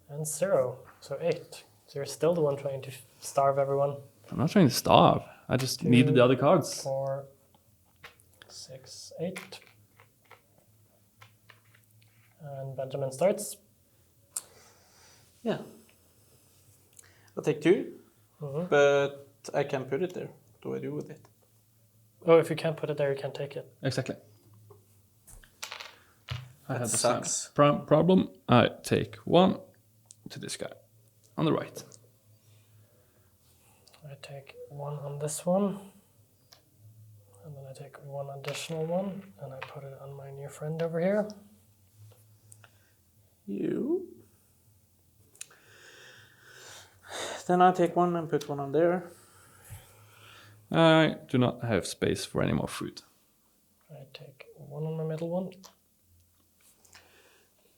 and 0. So 8. So you're still the one trying to starve everyone. I'm not trying to starve. I just needed the other cards. 4, 6, 8. And Benjamin starts. Yeah. I'll take 2, but I can put it there. What do I do with it? Uh-huh. Oh, if you can't put it there, you can't take it. Exactly. I That had the sucks. same problem. I take 1 to this guy on the right. I take 1 on this one. And then I take 1 additional one. And I put it on my new friend over here. You. Then I take 1 and put 1 on there. I do not have space for any more food. I take 1 on my middle one.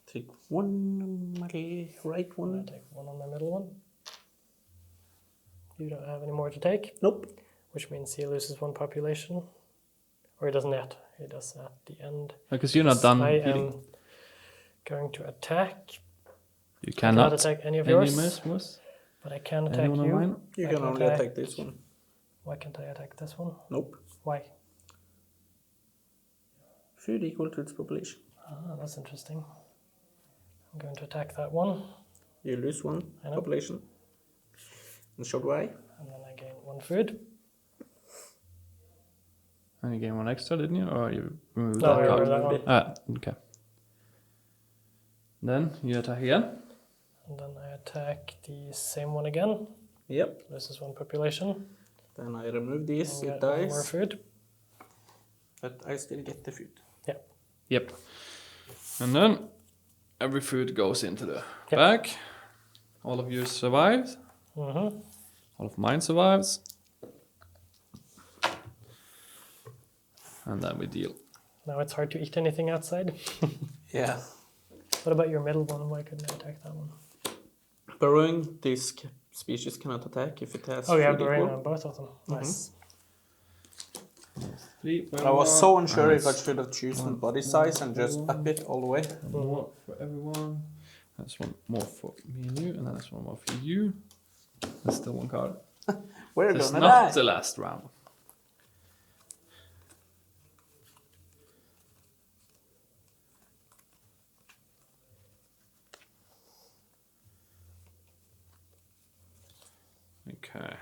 Take 1 on my right And I one. take 1 on my middle one. You don't have any more to take, Nope. which means he loses 1 population. Or he doesn't yet. He does at the end. Because you're not done I eating. am going to attack. You I cannot cannot attack any of any yours, mouse? but I can attack Anyone of you. mine? You I can can only attack- attack this one. Why can't I attack this one? Nope. Why? Food equal to its population. Ah, that's interesting. I'm going to attack that one, You lose 1 I know. population. And so do I. and then I gain 1 food. And you gain 1 extra, didn't you? Or you removed No, that I card? removed that one. Ah, okay. Then you attack again. And then I attack the same one again. Yep. Loses 1 population. Then I remove this, And it get 1 more dies. food. But I still get the food. Yep. And then every food goes into the Yep. bag. All of yours survives. Mm-hmm. All of mine survives. And then we deal. Now it's hard to eat anything outside. Yeah. What about your middle one? Why couldn't I attack that one? Burrowing, this species cannot attack if it has Oh yeah, food brain equal. on both of them. Nice. 3 But I was so unsure if I Nice. should have chosen body size and just up it all the way. More for everyone. That's 1 more for me and you, and then that's 1 more for you. That's still 1 card. We're It's gonna not die. the last round. Okay,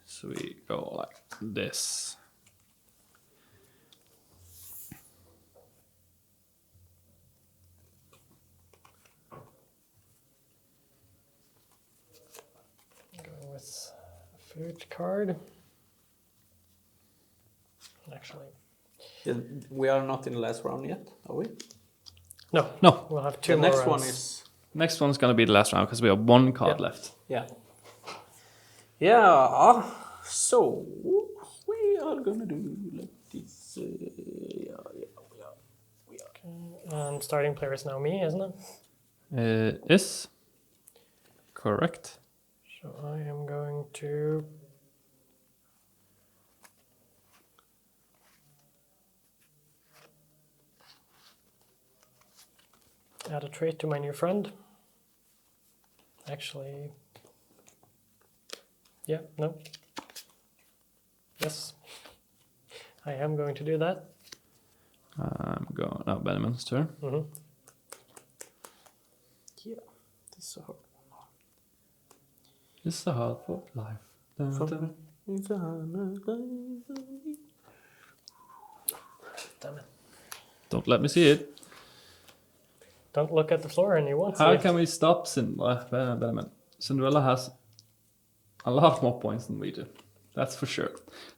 so we go like this. Go with a food card. Actually, Yeah, we are not in the last round yet, are we? no. No, We'll have 2 The more next one rounds. is next one's gonna be the last round because we have 1 card Yeah. left. yeah. Yeah. So we are gonna do like this. And starting player is now me, isn't it? Is correct. So I am going to add a trait to my new friend. Actually, yeah, no. Yes, I am going to do that. I'm going now. Benjamin's turn. Hmm. Yeah. This is hard. It's a hard fought life. Dun, dun. Damn it! Don't let me see it. Don't look at the floor, and you won't see How it. can we stop Benjamin? Cinderella has a lot more points than we do. That's for sure.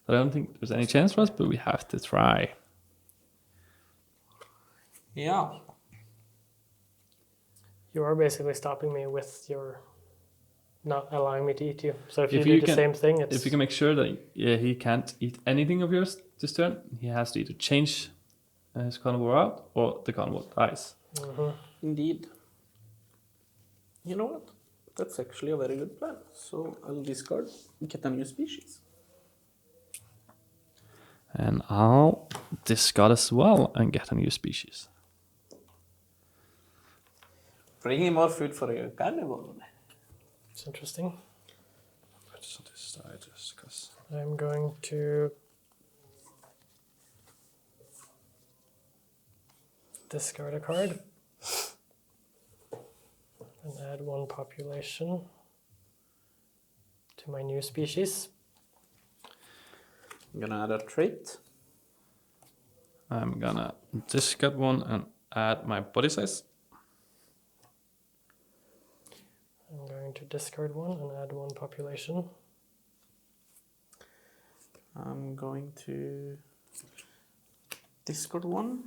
But I don't think there's any chance for us, but we have to try. Yeah. You are basically stopping me with your not allowing me to eat you. So if you If do you the can- same thing, it's If you can make sure that he can't eat anything of yours this turn, he has to either change his carnivore out or the carnivore dies. Indeed. You know what? That's actually a very good plan. So I'll discard, get a new species. And I'll discard as well and get a new species. Bringing more food for your carnivore. It's interesting. I just want to decide just because. I'm going to discard a card and add 1 population to my new species. I'm gonna add a trait. I'm gonna discard 1 and add my body size. I'm going to discard 1 and add 1 population. I'm going to discard 1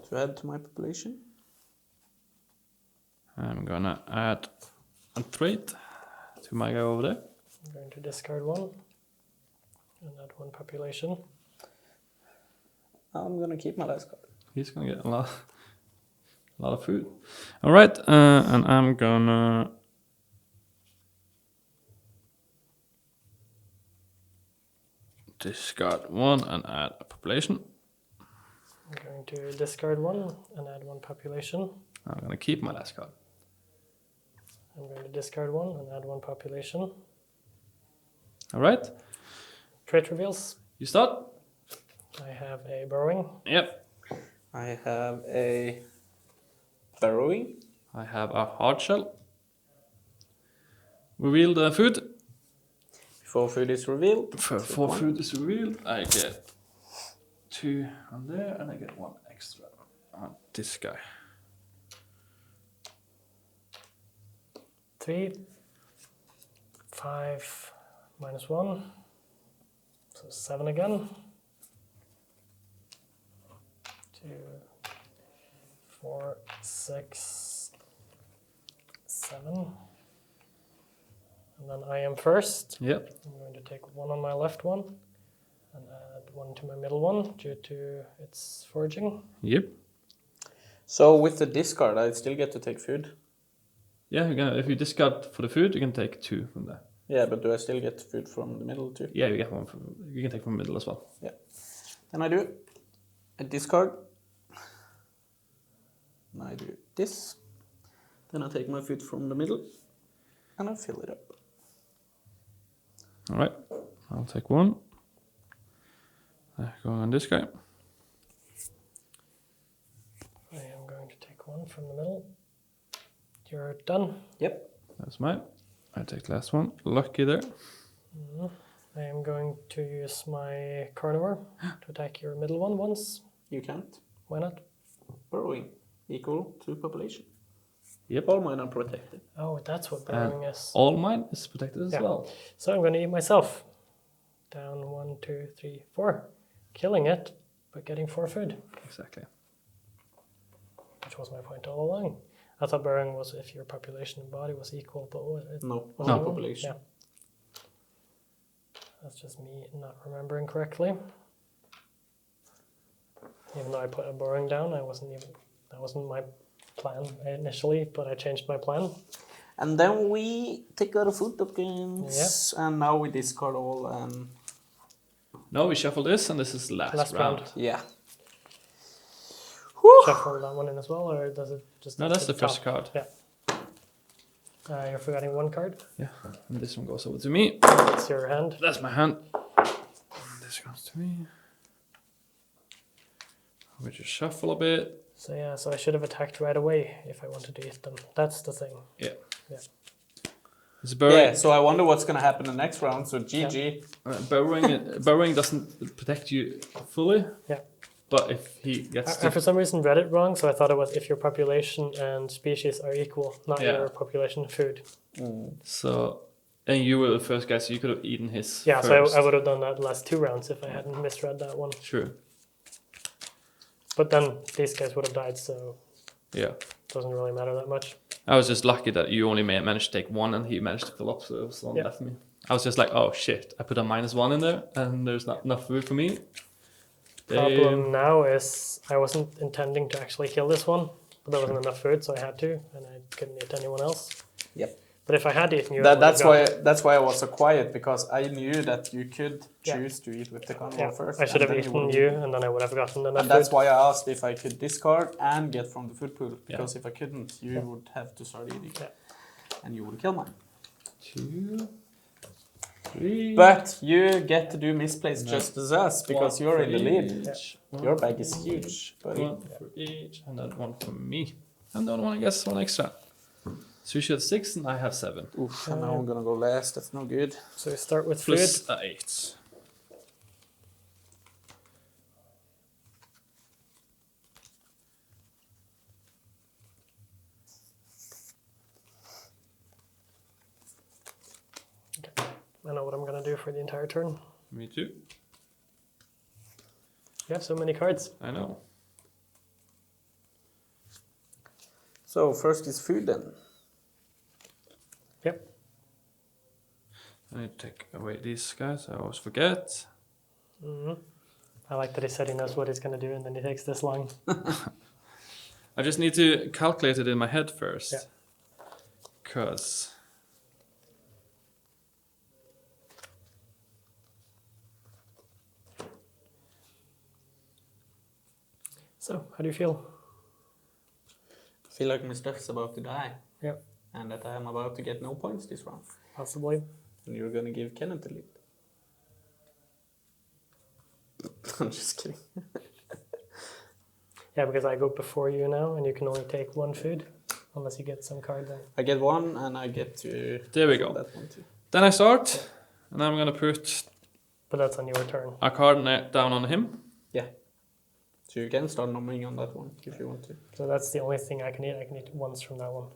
to add to my population. I'm gonna add a trait to my guy over there. I'm going to discard 1 and add 1 population. I'm gonna keep my last card. He's gonna get a lot of food. All right, and I'm gonna discard 1 and add a population. I'm going to discard 1 and add 1 population. I'm gonna keep my last card. I'm going to discard 1 and add 1 population. All right, Trait reveals. you start. I have a burrowing. Yep. I have a burrowing. I have a hard shell. Reveal the food. Before food is revealed. Before food is revealed, I get 2 on there, and I get 1 extra on this guy. 3, 5, -1. So 7 again. 2, 4, 6, 7. And then I am first. Yep. I'm going to take 1 on my left one and add 1 to my middle one due to its foraging. Yep. So with the discard, I still get to take food. Yeah, you can, if you discard for the food, you can take 2 from there. Yeah, but do I still get food from the middle too? Yeah, you get 1 from. You can take from the middle as well. Yeah. Then I do a discard. And I do this. Then I take my food from the middle and I fill it up. All right, I'll take 1. Going on this guy. I am going to take 1 from the middle. You're done. Yep. That's mine. I take the last one. Lucky there. I am going to use my carnivore to attack your middle one once. You can't. Why not? Burrowing equal to population. Yep. All mine are protected. Oh, that's what burrowing is. All mine is protected as Yeah. well. So I'm going to eat myself. Down 1, 2, 3, 4. Killing it, but getting 4 food, Exactly. which was my point all along. I thought burrowing was if your population and body was equal, but it No, was no it? population. Yeah. That's just me not remembering correctly. Even though I put a burrowing down, that wasn't my plan initially, but I changed my plan. And then we take out the food tokens. And now we discard all and No, we shuffle this, and this is the last round. yeah. Shuffle that one in as well, or does it just... No, that's to the first top? card. Yeah. You're forgetting 1 card. Yeah, and this one goes over to me. It's your hand. That's my hand. This comes to me. We just shuffle a bit. So yeah, so I should have attacked right away if I wanted to eat them. That's the thing. Yeah. Yeah. It's burrowing. Yeah, so I wonder what's gonna happen the next round. So GG. Burrowing doesn't protect you fully. Yeah. But if he gets I for some reason read it wrong, so I thought it was if your population and species are equal, not Yeah. your population and food. So, and you were the first guy, so you could have eaten his. Yeah, first. so I would have done that the last 2 rounds if I hadn't misread that one. True. But then these guys would have died, so Yeah. it doesn't really matter that much. I was just lucky that you only managed to take 1 and he managed to fill up, so it was one Yeah. left for me. I was just like, oh shit, I put a -1 in there and there's not enough food for me. Problem now is I wasn't intending to actually kill this one, but there wasn't enough food, so I had to, and I couldn't eat anyone else. Yep. But if I had eaten you, That's why I was so quiet, because I knew that you could choose to eat with the carnivore first. I should have and then eaten you, and then I would have gotten enough And that's food. why I asked if I could discard and get from the food pool, because if I couldn't, you would have to start eating, and you would kill mine. 2, 3. But you get to do misplaced just as us, because you're in the lead. Each. Your bag is huge, buddy. 1 for each, and then 1 for me. And the other one, I guess, 1 extra. So you should have 6, and I have 7. Oof, and now I'm gonna go last. That's no good. So we start with food. Plus 8. I know what I'm gonna do for the entire turn. Me too. You have so many cards. I know. So first is food then. Yep. I need to take away these guys. I always forget. I like that he said he knows what he's gonna do, and then he takes this long. I just need to calculate it in my head first. Yeah. Because So, how do you feel? I feel like my stuff's about to die. Yep. And that I am about to get no points this round. Possibly. And you're gonna give Kenneth the lead. I'm just kidding. Yeah, because I go before you now, and you can only take 1 food, unless you get some card then. I get 1, and I get to... there we go. That one too. Then I start, and I'm gonna put But that's on your turn. a card down on him. Yeah. So you can start numbering on that one if you want to. So that's the only thing I can eat. I can eat once from that one.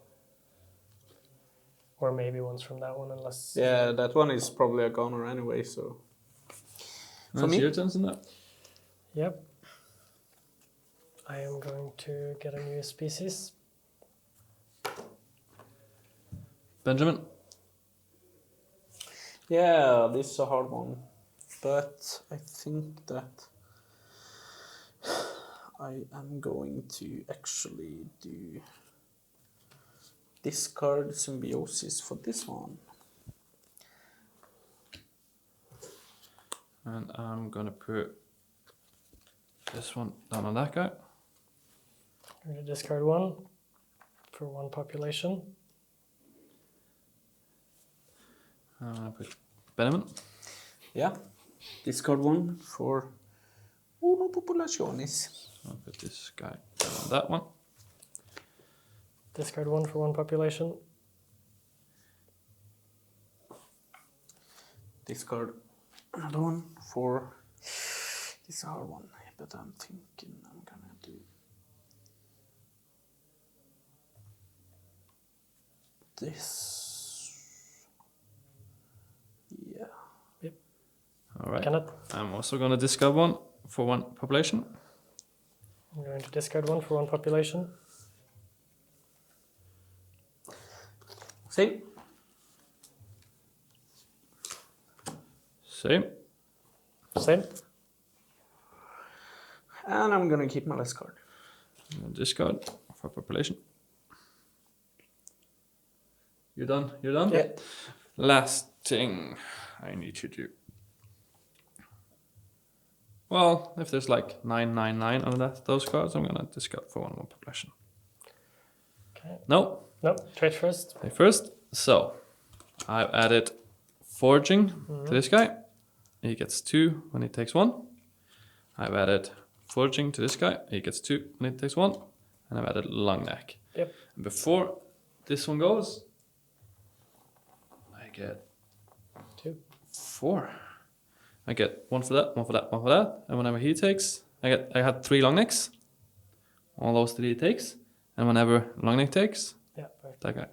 Or maybe once from that one, unless... Yeah, that one is probably a goner anyway, so... That's me? your turn, isn't it? Yep. I am going to get a new species. Benjamin. Yeah, this is a hard one. But I think that I am going to actually do discard symbiosis for this one. And I'm gonna put this one down on that guy. I'm going to discard 1 for 1 population. I'm gonna put Benjamin. Yeah, discard 1 for uno populationis. I'll put this guy down on that one. Discard 1 for 1 population. Discard another one for... This is a hard one, but I'm thinking I'm gonna do... this. Yeah. All right. Kenneth, I'm also gonna discard 1 for 1 population. I'm going to discard 1 for 1 population. Same. Same. Same. And I'm gonna keep my last card. I'm gonna discard for population. You're done? You're done? Yeah. Last thing I need to do. Well, if there's like 999 on those cards, I'm gonna discard for 1 population. Okay. No, No, trade first. play first. So I've added foraging to this guy. He gets 2 when he takes 1. I've added foraging to this guy. He gets 2 when he takes 1. And I've added long neck. Yep. And before this one goes, I get 2. 4. I get 1 for that, 1 for that, 1 for that. And whenever he takes, I had 3 long necks. All those 3 he takes. And whenever long neck takes, Yeah, perfect. that guy.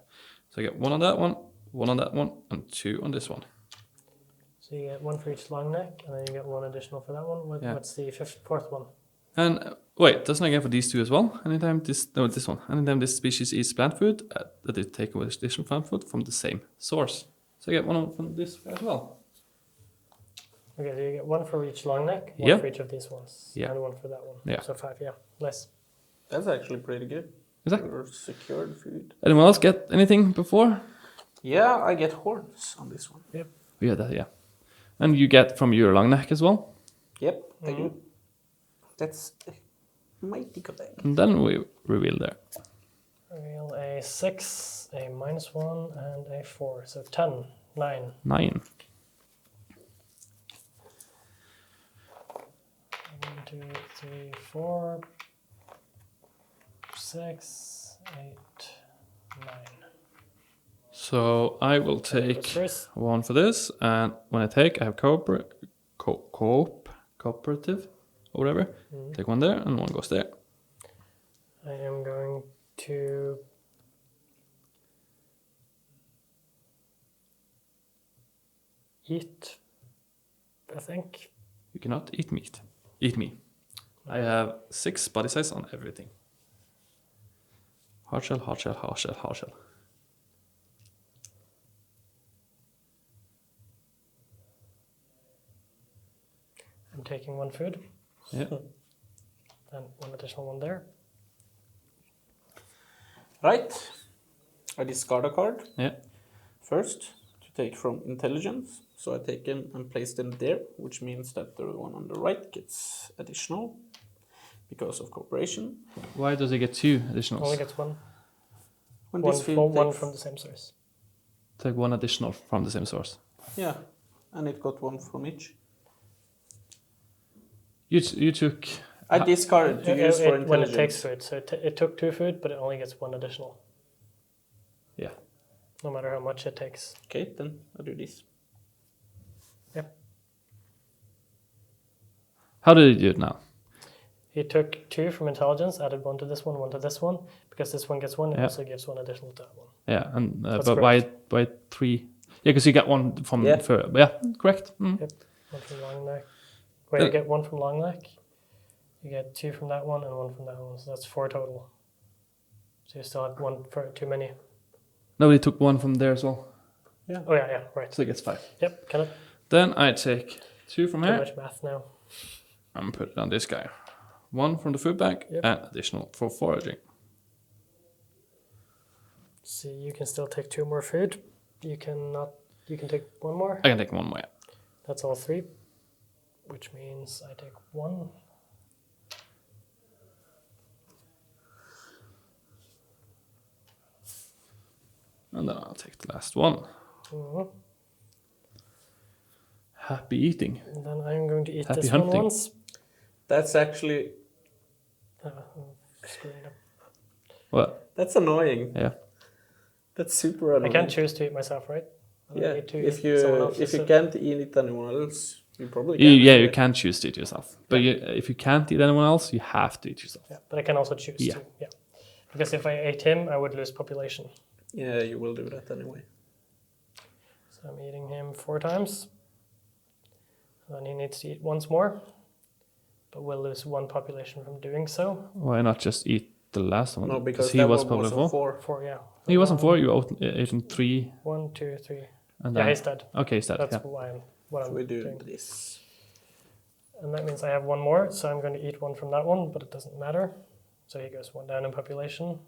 So I get 1 on that one, 1 on that one, and 2 on this one. So you get 1 for each long neck, and then you get 1 additional for that one. Yeah. What's the fourth one? And wait, doesn't I get for these 2 as well? Anytime this one. Anytime this species eats plant food, that they take away additional plant food from the same source. So I get 1 from this as well. Okay, so you get 1 for each long neck, 1 Yeah. for each of these ones, Yeah. and 1 for that one. Yeah. So 5, yeah. Nice. That's actually pretty good. Is that? Or secured food. Anyone else get anything before? Yeah, I get horns on this one. Yeah, that, yeah. And you get from your long neck as well. Yep, I do. That's a mighty collect. And then we reveal there. Reveal a 6, a -1, and a 4. So 10, 9. 9. 1, 2, 3, 4, 6, 8, 9. So I will take First, one for this, and when I take, I have cooperative or whatever. Take one there, and one goes there. I am going to eat, I think. You cannot eat meat. Eat me. I have 6 body size on everything. Hard shell, hard shell, hard shell, hard shell. I'm taking one food, Yeah. and one additional one there. Right. I discard a card Yeah. first to take from intelligence. So I take them and place them there, which means that the one on the right gets additional because of cooperation. Why does he get 2 additionals? Only gets one. When One, this field one takes- from the same source. Take 1 additional from the same source. Yeah, and it got one from each. You took... I discarded to use for When it intelligence. takes food, so it took 2 food, but it only gets 1 additional, Yeah. no matter how much it takes. Okay, then I'll do this. Yep. How did he do it now? He took 2 from intelligence, added 1 to this one, 1 to this one. Because this one gets 1, it Yeah. also gives 1 additional to that one. Yeah, and That's but why 3? Yeah, because you get 1 from... Yeah. Yeah, correct. Mm. Yep. 1 from long neck. Wait, you get 1 from long neck. You get 2 from that one and 1 from that one, so that's 4 total. So you still have 1 for too many. Nobody took 1 from there as well. Oh yeah, right. So he gets 5. Yep, can it? Then I take 2 from Too here much math now. and put it on this guy. 1 from the food bag Yep. and additional for foraging. See, you can still take 2 more food. You can take 1 more. I can take 1 more. Yeah. That's all 3, which means I take 1. And then I'll take the last one. Mhm. Happy eating. And then I'm going to eat Happy this hunting. one once. That's actually I'm screwing up. What? that's annoying. Yeah. That's super I annoying. can't choose to eat myself, right? I Yeah, need to if eat someone you else's if you food. can't eat anyone else, you probably You, can. yeah, you anyway. can choose to eat yourself. But if you can't eat anyone else, you have to eat yourself. Yeah, but I can also choose Yeah. to. Yeah. Because if I ate him, I would lose population. Yeah, you will do that anyway. So I'm eating him 4 times. And then he needs to eat once more. But we'll lose 1 population from doing so. Why not just eat the last one? No, because he that was one probably was on 4. 4, yeah. He wasn't 4. You ate him 3. 1, 2, 3. And Yeah, then, he's dead. okay, he's dead. That's Yeah. why what So I'm we do doing. this. And that means I have 1 more, so I'm going to eat 1 from that one, but it doesn't matter. So he goes 1 down in population.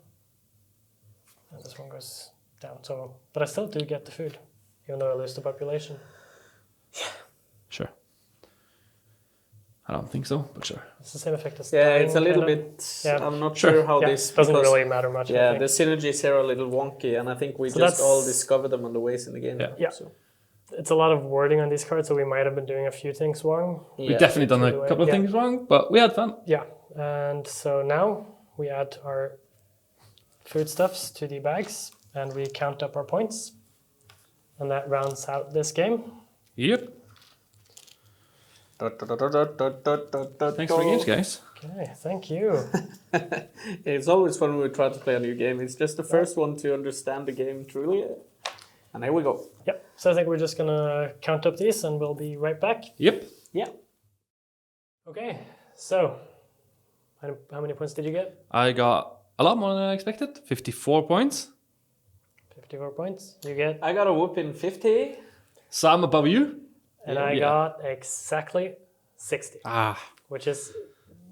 And this one goes down. So, but I still do get the food, even though I lose the population. Sure. I don't think so, but sure. It's the same effect as Yeah, dying, it's a little kinda. bit. Yeah. I'm not Sure. sure how Yeah, this doesn't because- really matter much. I Yeah, think. the synergies here are a little wonky, and I think we So just all that's- discovered them on the ways in the game. Yeah. Yeah. So, It's a lot of wording on these cards, so we might have been doing a few things wrong. We've yeah. definitely done Through the a couple of way- things wrong, but we had fun. Yeah, and so now we add our foodstuffs to the bags, and we count up our points, and that rounds out this game. Yep. Thanks for the games, guys. Okay, thank you. It's always fun when we try to play a new game. It's just the first one to understand the game truly. And here we go. Yep. So I think we're just gonna count up these, and we'll be right back. Yep. Yeah. Okay. So, how many points did you get? I got a lot more than I expected. 54 points. 54 points. You get, I got a whooping 50. So I'm above you. and I Yeah. got exactly 60, Ah, which is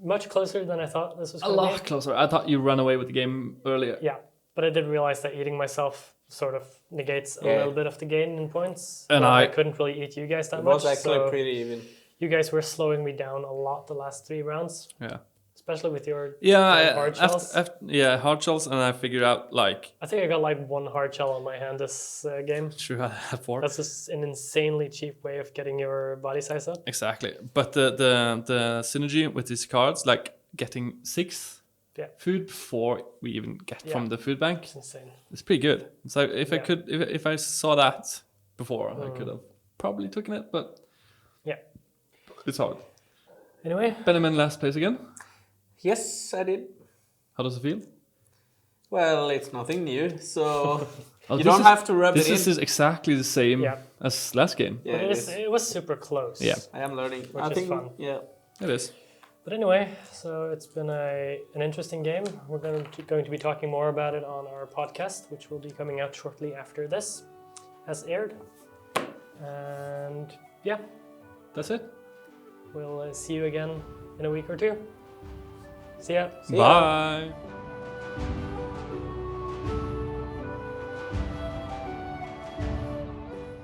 much closer than I thought this was a going to be. lot closer. I thought you ran away with the game earlier. Yeah, but I did realize that eating myself sort of negates a Yeah. little bit of the gain in points. And But I I- couldn't really eat you guys that It much. was actually so pretty even. you guys were slowing me down a lot the last 3 rounds, Yeah. especially with your Yeah, hard shells. hard shells, and I figured out like I think I got like 1 hard shell on my hand this game. sure I have 4. That's just an insanely cheap way of getting your body size up. Exactly, but the synergy with these cards, like getting 6 Yeah. food before we even get Yeah. from the food bank, It's insane. it's pretty good. So if I Yeah. could, if I saw that before, I could have probably taken it, but Yeah. it's hard. Anyway, Benjamin, last place again. Yes, I did. How does it feel? Well, it's nothing new, so Oh, you this don't is- have to rub This it in. is exactly the same Yeah. as last game. Yeah, but it is. it was super close. Yeah. I am learning. Which I is think, fun. yeah. It is. But anyway, so it's been an interesting game. We're going to be talking more about it on our podcast, which will be coming out shortly after this has aired. And yeah, That's it. we'll see you again in a week or 2. See ya. See ya. Bye.